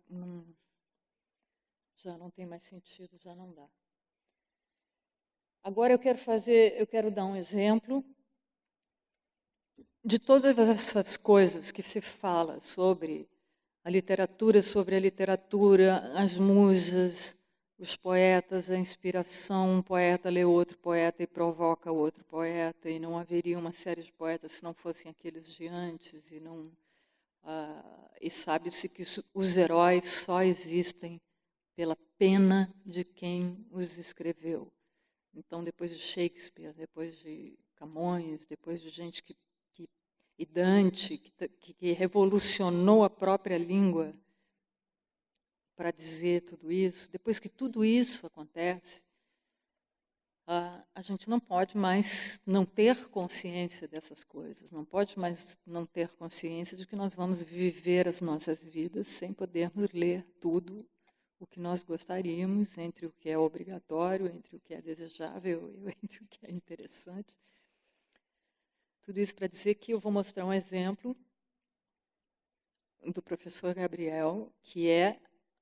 Speaker 1: tem mais sentido, já não dá. Agora eu quero dar um exemplo de todas essas coisas que se fala sobre a literatura, as musas, os poetas, a inspiração. Um poeta lê outro poeta e provoca outro poeta, e não haveria uma série de poetas se não fossem aqueles de antes, e sabe-se que os heróis só existem pela pena de quem os escreveu. Então, depois de Shakespeare, depois de Camões, depois de gente e Dante, que revolucionou a própria língua para dizer tudo isso, depois que tudo isso acontece, a gente não pode mais não ter consciência dessas coisas, não pode mais não ter consciência de que nós vamos viver as nossas vidas sem podermos ler tudo o que nós gostaríamos, entre o que é obrigatório, entre o que é desejável, entre o que é interessante. Tudo isso para dizer que eu vou mostrar um exemplo do professor Gabriel, que é,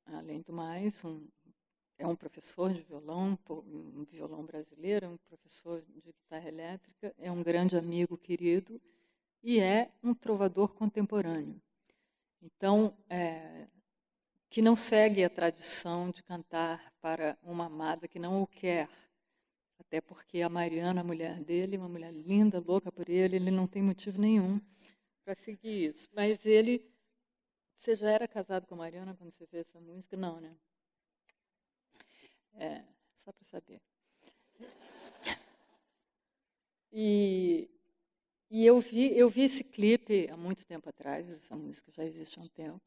Speaker 1: além do mais, um é um professor de violão, um violão brasileiro, é um professor de guitarra elétrica, é um grande amigo querido e é um trovador contemporâneo. Então, que não segue a tradição de cantar para uma amada que não o quer, até porque a Mariana, a mulher dele, uma mulher linda, louca por ele não tem motivo nenhum para seguir isso. Mas ele... Você já era casado com a Mariana quando você fez essa música? Não, né? Só para saber. E eu vi esse clipe há muito tempo atrás, essa música já existe há um tempo.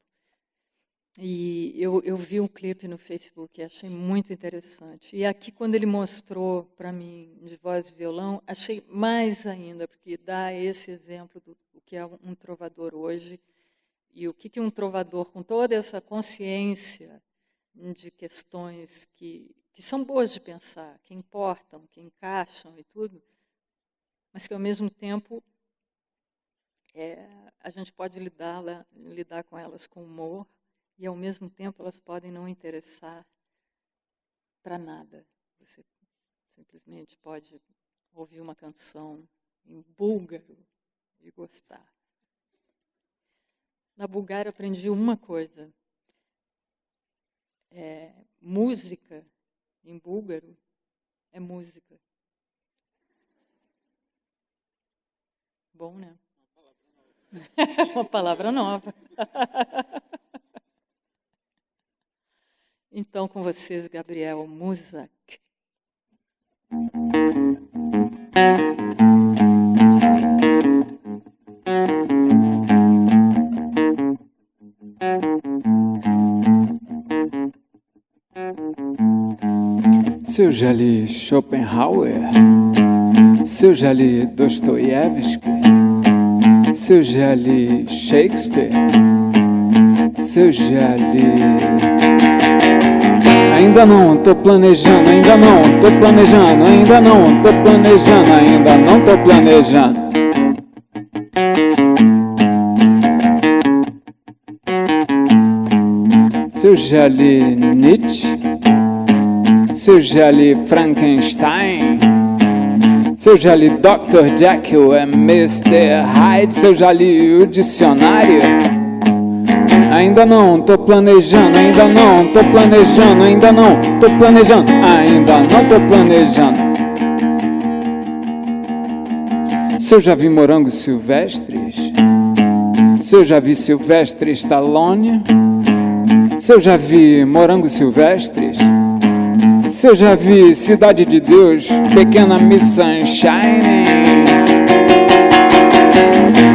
Speaker 1: E eu vi um clipe no Facebook e achei muito interessante. E aqui, quando ele mostrou para mim de voz e violão, achei mais ainda, porque dá esse exemplo do que é um trovador hoje e o que um trovador, com toda essa consciência de questões que são boas de pensar, que importam, que encaixam e tudo, mas que, ao mesmo tempo, a gente pode lidar com elas com humor, e, ao mesmo tempo, elas podem não interessar para nada. Você simplesmente pode ouvir uma canção em búlgaro e gostar. Na Bulgária, aprendi uma coisa. Música, em búlgaro, é música. Bom, né? Uma palavra nova. Então, com vocês, Gabriel Muzak.
Speaker 2: Se eu já li Schopenhauer, se eu já li Dostoiévski, se eu já li Shakespeare, se eu já li... Ainda não, tô planejando, ainda não, tô planejando, ainda não, tô planejando, ainda não tô planejando. Se eu já li Nietzsche, se eu já li Frankenstein, se eu já li Dr. Jekyll e Mr. Hyde, se eu já li o dicionário, ainda não, tô planejando, ainda não, tô planejando, ainda não, tô planejando, ainda não tô planejando. Se eu já vi morangos silvestres, se eu já vi Sylvester Stallone, se eu já vi morangos silvestres, se eu já vi Cidade de Deus, Pequena Miss Sunshine,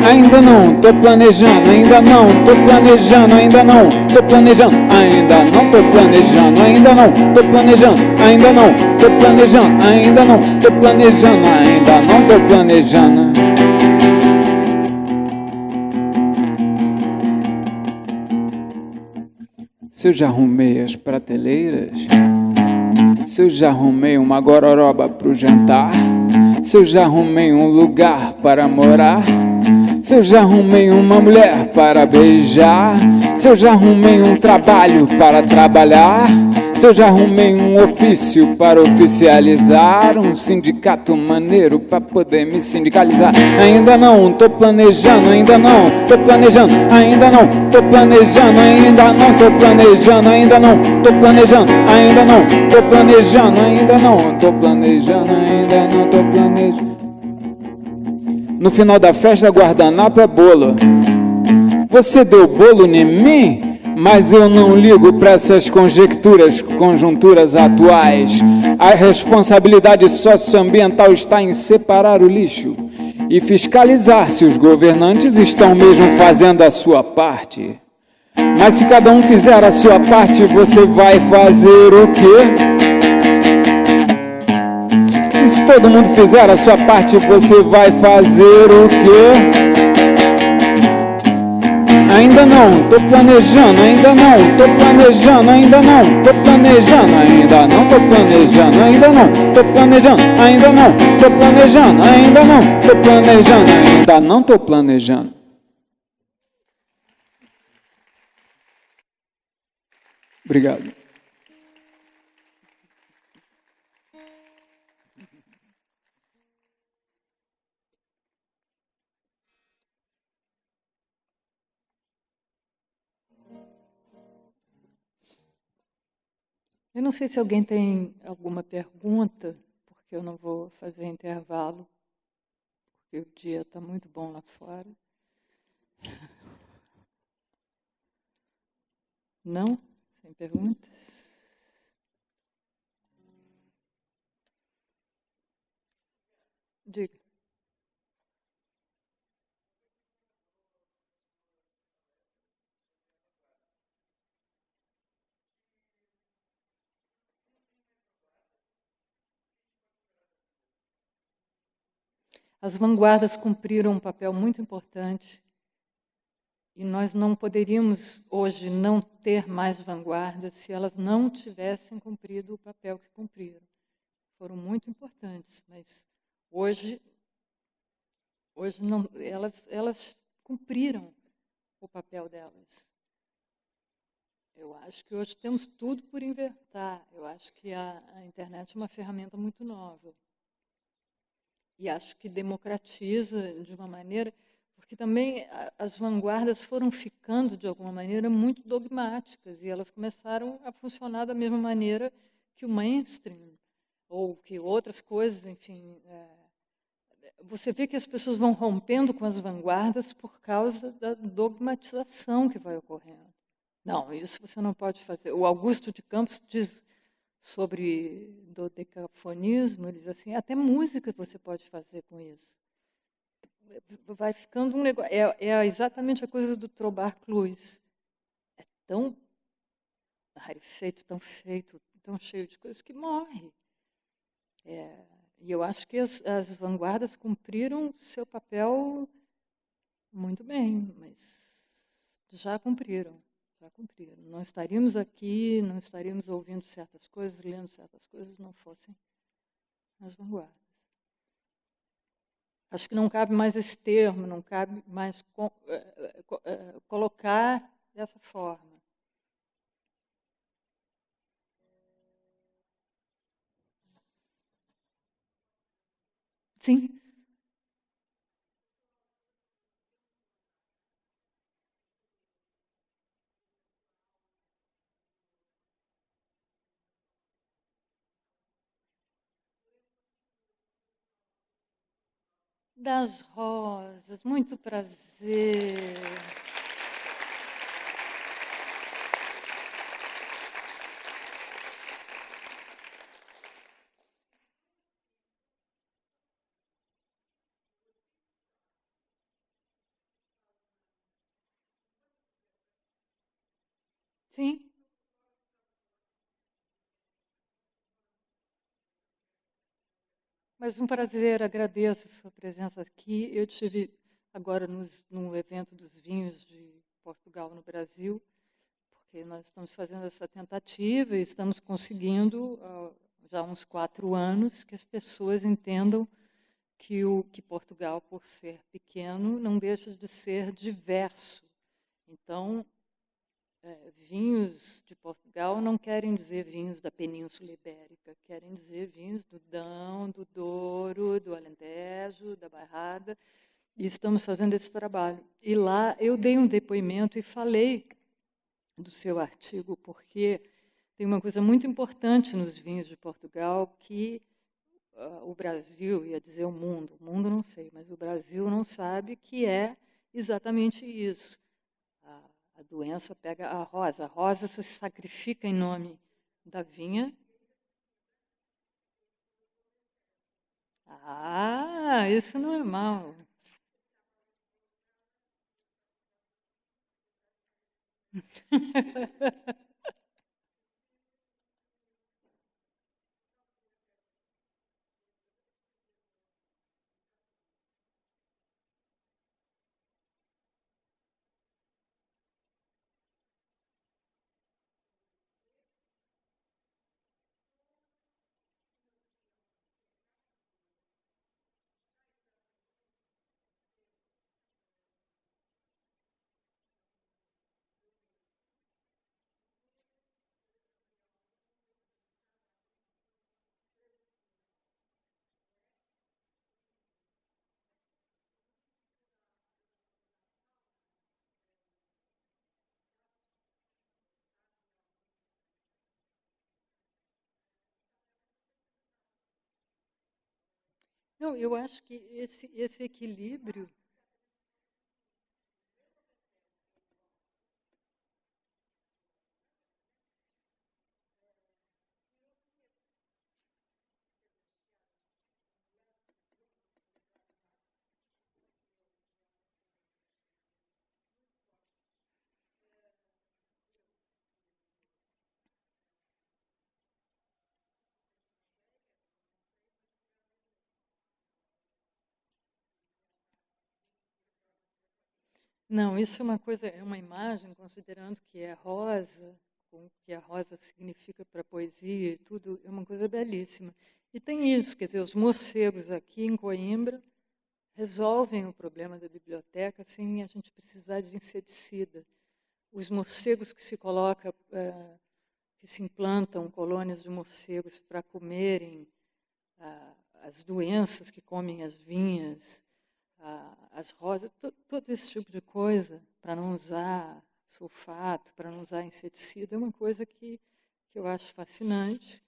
Speaker 2: ainda não, tô planejando, ainda não, tô planejando, ainda não, tô planejando, ainda não tô planejando, ainda não, tô planejando, ainda não, tô planejando, ainda não, tô planejando, ainda não tô planejando. Se eu já arrumei as prateleiras, se eu já arrumei uma gororoba pro jantar, se eu já arrumei um lugar para morar, se eu já arrumei uma mulher para beijar, se eu já arrumei um trabalho para trabalhar, se eu já arrumei um ofício para oficializar, um sindicato maneiro para poder me sindicalizar. Ainda não, tô planejando, ainda não, tô planejando, ainda não, tô planejando, ainda não, tô planejando, ainda não, tô planejando, ainda não, tô planejando, ainda não, tô planejando, ainda não, tô planejando. No final da festa, guardanapo é bolo. Você deu bolo em mim? Mas eu não ligo para essas conjecturas, conjunturas atuais. A responsabilidade socioambiental está em separar o lixo e fiscalizar se os governantes estão mesmo fazendo a sua parte. Mas se cada um fizer a sua parte, você vai fazer o quê? E se todo mundo fizer a sua parte, você vai fazer o quê? Ainda não, tô planejando, ainda não, tô planejando, ainda não, tô planejando, ainda não, tô planejando, ainda não, tô planejando, ainda não, tô planejando, ainda não, tô planejando, ainda não, tô planejando. Obrigado.
Speaker 1: Eu não sei se alguém tem alguma pergunta, porque eu não vou fazer intervalo, porque o dia está muito bom lá fora. Não? Sem perguntas? Diga. As vanguardas cumpriram um papel muito importante e nós não poderíamos hoje não ter mais vanguardas se elas não tivessem cumprido o papel que cumpriram. Foram muito importantes, mas hoje não, elas cumpriram o papel delas. Eu acho que hoje temos tudo por inventar. Eu acho que a internet é uma ferramenta muito nova. E acho que democratiza de uma maneira, porque também as vanguardas foram ficando, de alguma maneira, muito dogmáticas, e elas começaram a funcionar da mesma maneira que o mainstream, ou que outras coisas, enfim. Você vê que as pessoas vão rompendo com as vanguardas por causa da dogmatização que vai ocorrendo. Não, isso você não pode fazer. O Augusto de Campos diz sobre dodecafonismo, ele diz assim, até música você pode fazer com isso. Vai ficando um negócio... É exatamente a coisa do Trobar Cluz. É tão rarefeito, tão feito, tão cheio de coisas que morre. E eu acho que as vanguardas cumpriram seu papel muito bem, mas já cumpriram. Já cumpriram. Não estaríamos aqui, não estaríamos ouvindo certas coisas, lendo certas coisas, não fossem as vanguardas. Acho que não cabe mais esse termo, não cabe mais colocar dessa forma. Sim. Das Rosas, muito prazer. Sim. Mas um prazer, agradeço a sua presença aqui. Eu tive agora no evento dos vinhos de Portugal no Brasil, porque nós estamos fazendo essa tentativa e estamos conseguindo, já há uns 4 anos, que as pessoas entendam que Portugal, por ser pequeno, não deixa de ser diverso. Então, vinhos de Portugal não querem dizer vinhos da Península Ibérica, querem dizer vinhos do Dão, do Douro, do Alentejo, da Bairrada, e estamos fazendo esse trabalho. E lá eu dei um depoimento e falei do seu artigo, porque tem uma coisa muito importante nos vinhos de Portugal que o Brasil, ia dizer o mundo não sei, mas o Brasil não sabe, que é exatamente isso. A doença pega a rosa se sacrifica em nome da vinha. Ah, isso não é mal. Não, eu acho que esse equilíbrio... Não, isso é uma coisa, é uma imagem, considerando que é rosa, com o que a rosa significa para a poesia e tudo, é uma coisa belíssima. E tem isso, quer dizer, os morcegos aqui em Coimbra resolvem o problema da biblioteca sem a gente precisar de inseticida. Os morcegos que se coloca, que se implantam colônias de morcegos para comerem as doenças que comem as vinhas, as rosas, todo esse tipo de coisa, para não usar sulfato, para não usar inseticida, é uma coisa que eu acho fascinante,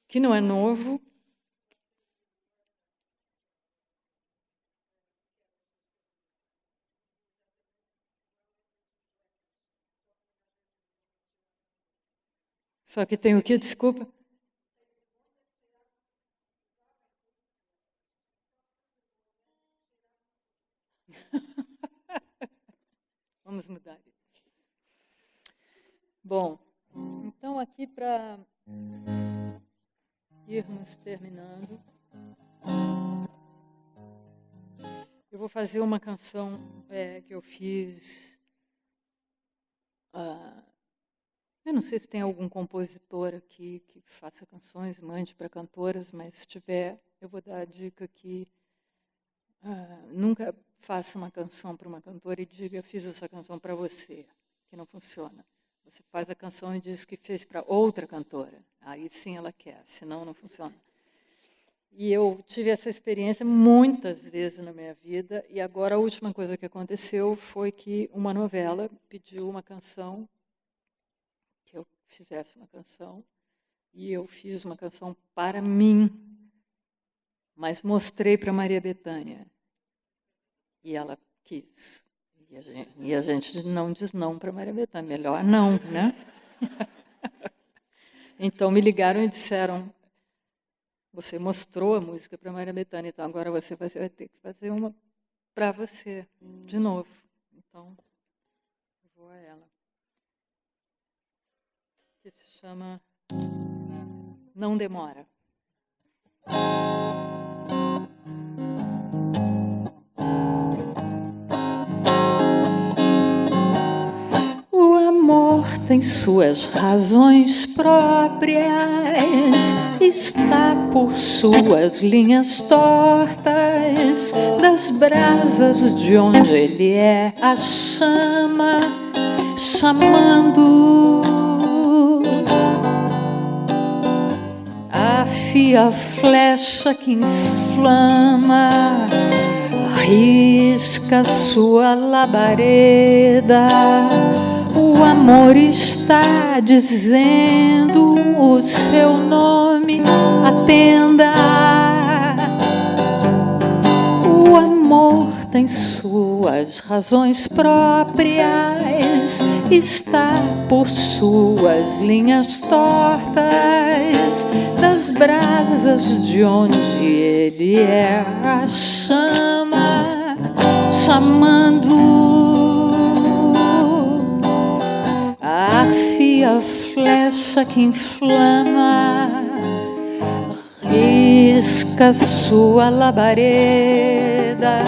Speaker 1: que não é novo. Só que tem o quê? Desculpa. Vamos mudar isso. Bom, então aqui para irmos terminando, eu vou fazer uma canção que eu fiz. Eu não sei se tem algum compositor aqui que faça canções, mande para cantoras, mas se tiver, eu vou dar a dica que nunca faça uma canção para uma cantora e diga, fiz essa canção para você, que não funciona. Você faz a canção e diz que fez para outra cantora. Aí sim ela quer, senão não funciona. E eu tive essa experiência muitas vezes na minha vida, e agora a última coisa que aconteceu foi que uma novela pediu uma canção, que eu fizesse uma canção, e eu fiz uma canção para mim, mas mostrei para Maria Bethânia. E ela quis. E a gente não diz não para Maria Bethânia, melhor não, né? Então me ligaram e disseram, você mostrou a música para Maria Bethânia, então agora você vai ter que fazer uma para você, de novo. Então, eu vou a ela. Que se chama Não Demora. O amor tem suas razões próprias, está por suas linhas tortas, das brasas de onde ele é a chama, chamando. Afia a flecha que inflama, risca sua labareda. O amor está dizendo o seu nome, atenda. O amor tem suas razões próprias, está por suas linhas tortas, das brasas de onde ele é a chama, chamando. Afia a flecha que inflama, risca sua labareda.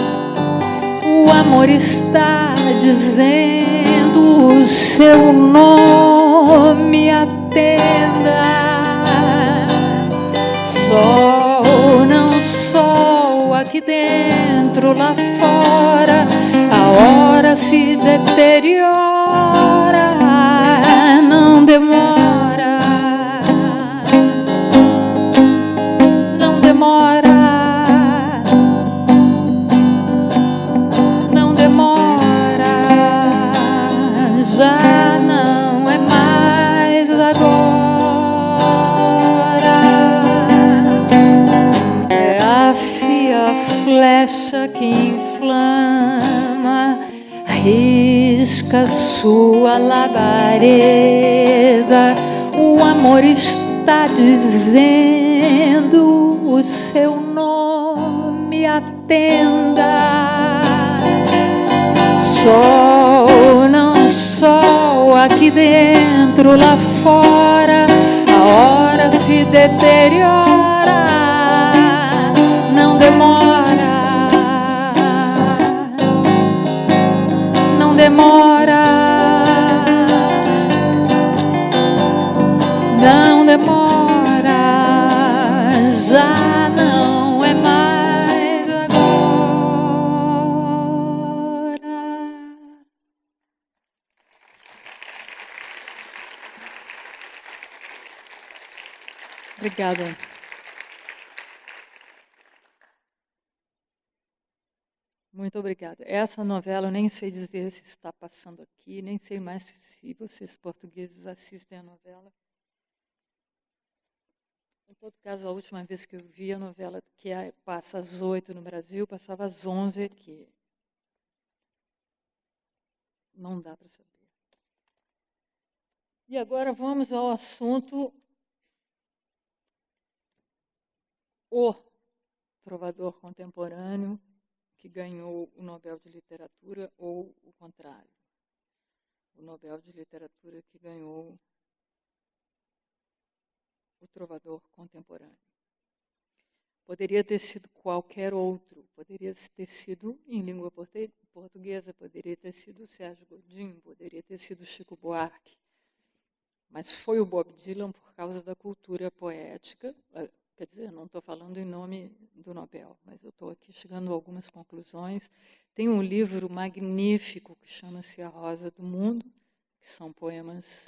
Speaker 1: O amor está dizendo o seu nome, atenda. Sol, não sol, aqui dentro, lá fora, a hora se deteriora. Não demora, não demora, não demora, já não é mais agora. Afia flecha que inflama, risca sua labareda. O amor está dizendo o seu nome, atenda. Sol, não sol, aqui dentro, lá fora, a hora se deteriora. Não demora, não demora, não demora, já não é mais agora. Obrigada. Muito obrigada. Essa novela, eu nem sei dizer se está passando aqui, nem sei mais se vocês portugueses assistem a novela. Em todo caso, a última vez que eu vi a novela, que passa às 8 no Brasil, passava às 11 aqui. Não dá para saber. E agora vamos ao assunto: o trovador contemporâneo que ganhou o Nobel de Literatura, ou o contrário, o Nobel de Literatura que ganhou o trovador contemporâneo. Poderia ter sido qualquer outro, poderia ter sido em língua portuguesa, poderia ter sido Sérgio Godinho, poderia ter sido Chico Buarque, mas foi o Bob Dylan por causa da cultura poética. Quer dizer, não estou falando em nome do Nobel, mas eu estou aqui chegando a algumas conclusões. Tem um livro magnífico que chama-se A Rosa do Mundo, que são poemas.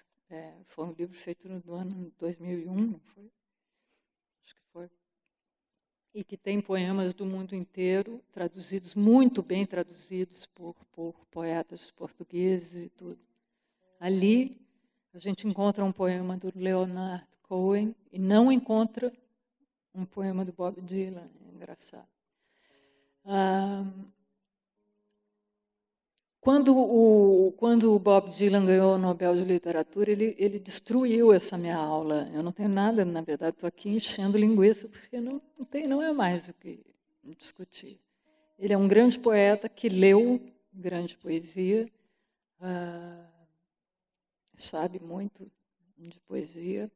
Speaker 1: Foi um livro feito no ano 2001, não foi? Acho que foi. E que tem poemas do mundo inteiro, traduzidos, muito bem traduzidos por poetas portugueses e tudo. Ali a gente encontra um poema do Leonard Cohen e não encontra um poema do Bob Dylan. É engraçado. Quando o Bob Dylan ganhou o Nobel de Literatura, ele destruiu essa minha aula. Eu não tenho nada, na verdade, estou aqui enchendo linguiça, porque não é mais o que discutir. Ele é um grande poeta que leu grande poesia, sabe muito de poesia.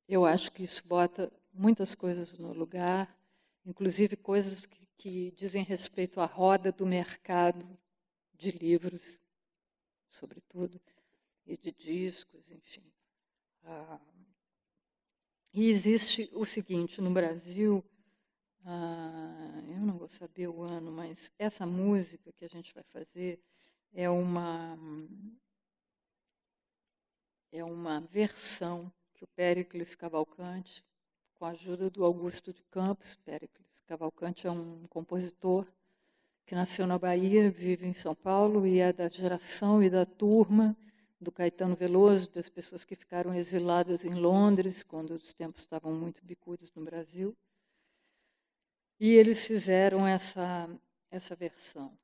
Speaker 1: Eu acho que isso bota muitas coisas no lugar, inclusive coisas que dizem respeito à roda do mercado de livros, sobretudo, e de discos, enfim. E existe o seguinte: no Brasil, eu não vou saber o ano, mas essa música que a gente vai fazer é uma versão que o Péricles Cavalcanti, com a ajuda do Augusto de Campos. Péricles Cavalcanti é um compositor que nasceu na Bahia, vive em São Paulo e é da geração e da turma do Caetano Veloso, das pessoas que ficaram exiladas em Londres, quando os tempos estavam muito bicudos no Brasil. E eles fizeram essa versão.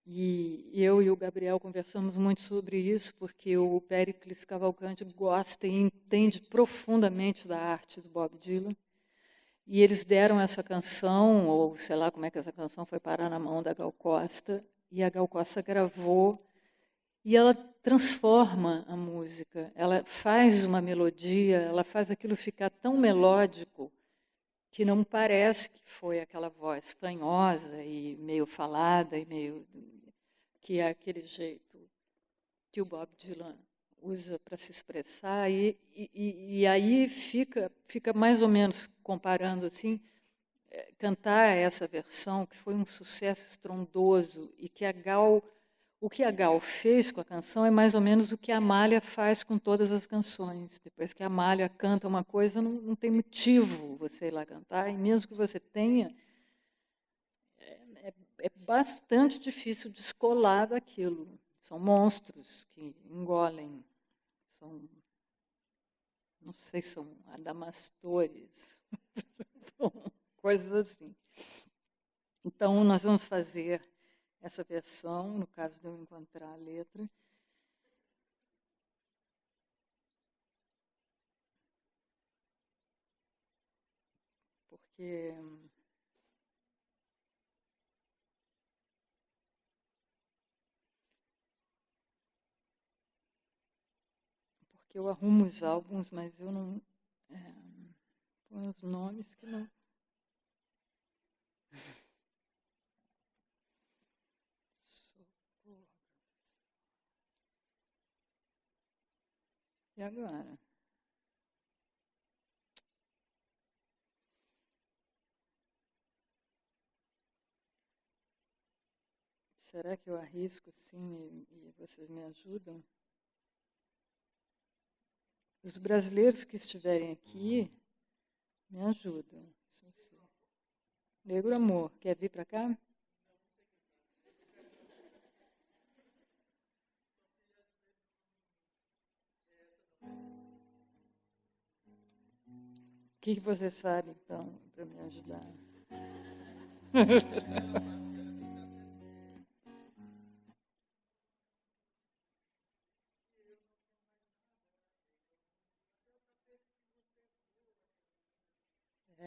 Speaker 1: E eu e o Gabriel conversamos muito sobre isso, porque o Péricles Cavalcanti gosta e entende profundamente da arte do Bob Dylan. E eles deram essa canção, ou sei lá como é que essa canção foi parar na mão da Gal Costa, e a Gal Costa gravou, e ela transforma a música, ela faz uma melodia, ela faz aquilo ficar tão melódico que não parece que foi aquela voz fanhosa e meio falada, e meio que é aquele jeito que o Bob Dylan usa para se expressar, e aí fica mais ou menos, comparando assim, cantar essa versão, que foi um sucesso estrondoso, e que o que a Gal fez com a canção é mais ou menos o que a Amália faz com todas as canções. Depois que a Amália canta uma coisa, não tem motivo você ir lá cantar, e mesmo que você tenha, é bastante difícil descolar daquilo. São monstros que engolem, não sei, são adamastores, coisas assim. Então, nós vamos fazer essa versão, no caso de eu encontrar a letra. Porque eu arrumo os álbuns, mas eu não põe os nomes que não. E agora? Será que eu arrisco sim e vocês me ajudam? Os brasileiros que estiverem aqui me ajudam. Negro Amor, quer vir para cá? O que você sabe, então, para me ajudar?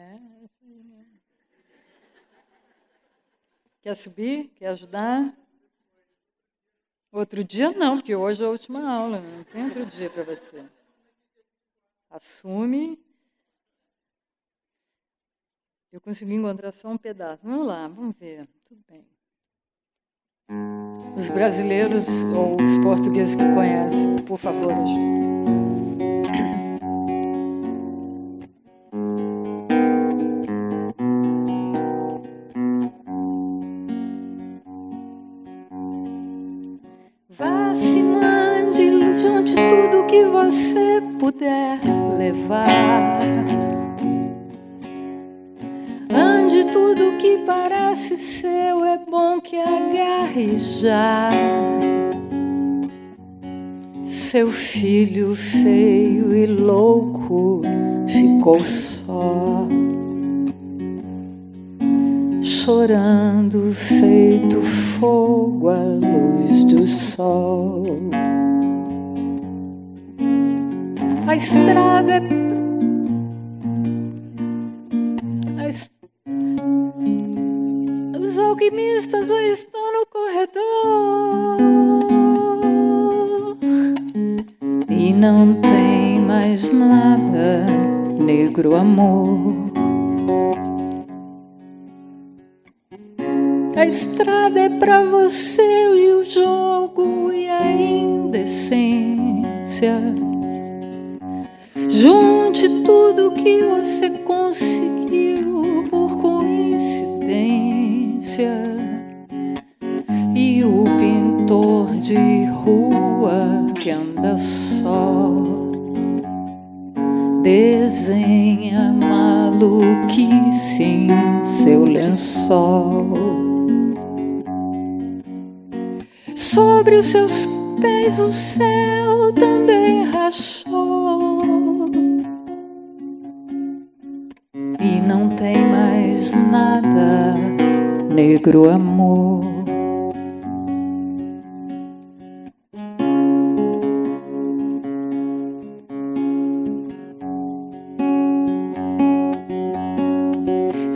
Speaker 1: É isso aí mesmo. Quer subir? Quer ajudar? Outro dia não, porque hoje é a última aula, não tem outro dia para você. Assume. Eu consegui encontrar só um pedaço. Vamos lá, vamos ver. Tudo bem. Os brasileiros ou os portugueses que conhecem, por favor, ajudem. Vá, se mande, junte tudo que você puder levar. Ande tudo que parece seu, é bom que agarre já. Seu filho feio e louco ficou só, chorando feito fogo à luz do sol. A estrada é os alquimistas já estão no corredor e não tem mais nada, negro amor. A estrada é pra você e o jogo e a indecência. Junte tudo que você conseguiu por coincidência. E o pintor de rua que anda só desenha maluquice em seu lençol. Sobre os seus pés o céu também rachou e não tem mais nada, negro amor.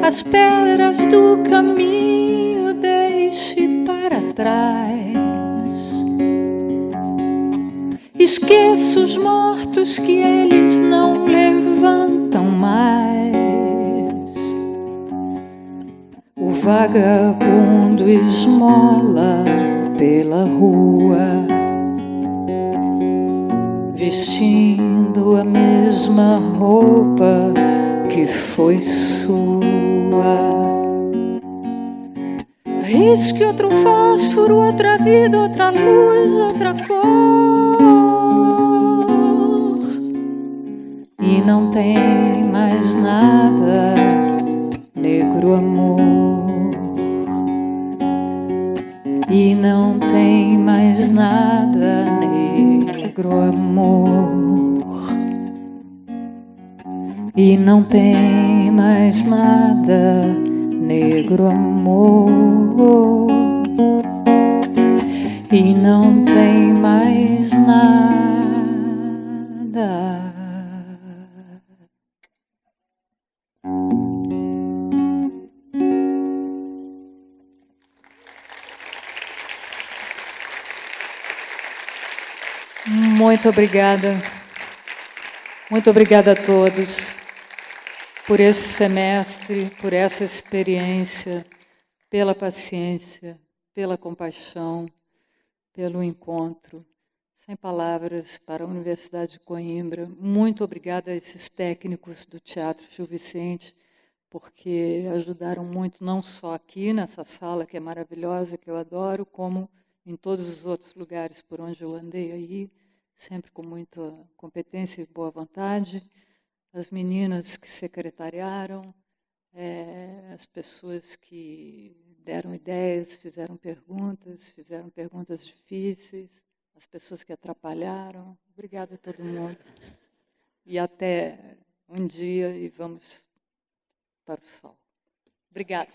Speaker 1: As pedras do caminho deixe para trás. Esqueça os mortos que eles não levantam mais. O vagabundo esmola pela rua, vestindo a mesma roupa que foi sua. Risque outro fósforo, outra vida, outra luz, outra cor. E não tem mais nada, negro amor. E não tem mais nada, negro amor. E não tem mais nada, negro amor, e não tem mais nada. Muito obrigada. Muito obrigada a todos por esse semestre, por essa experiência, pela paciência, pela compaixão, pelo encontro. Sem palavras para a Universidade de Coimbra. Muito obrigada a esses técnicos do Teatro Gil Vicente, porque ajudaram muito, não só aqui nessa sala, que é maravilhosa, que eu adoro, como em todos os outros lugares por onde eu andei aí, sempre com muita competência e boa vontade. As meninas que secretariaram, as pessoas que deram ideias, fizeram perguntas difíceis, as pessoas que atrapalharam. Obrigada a todo mundo. E até um dia e vamos para o sol. Obrigada.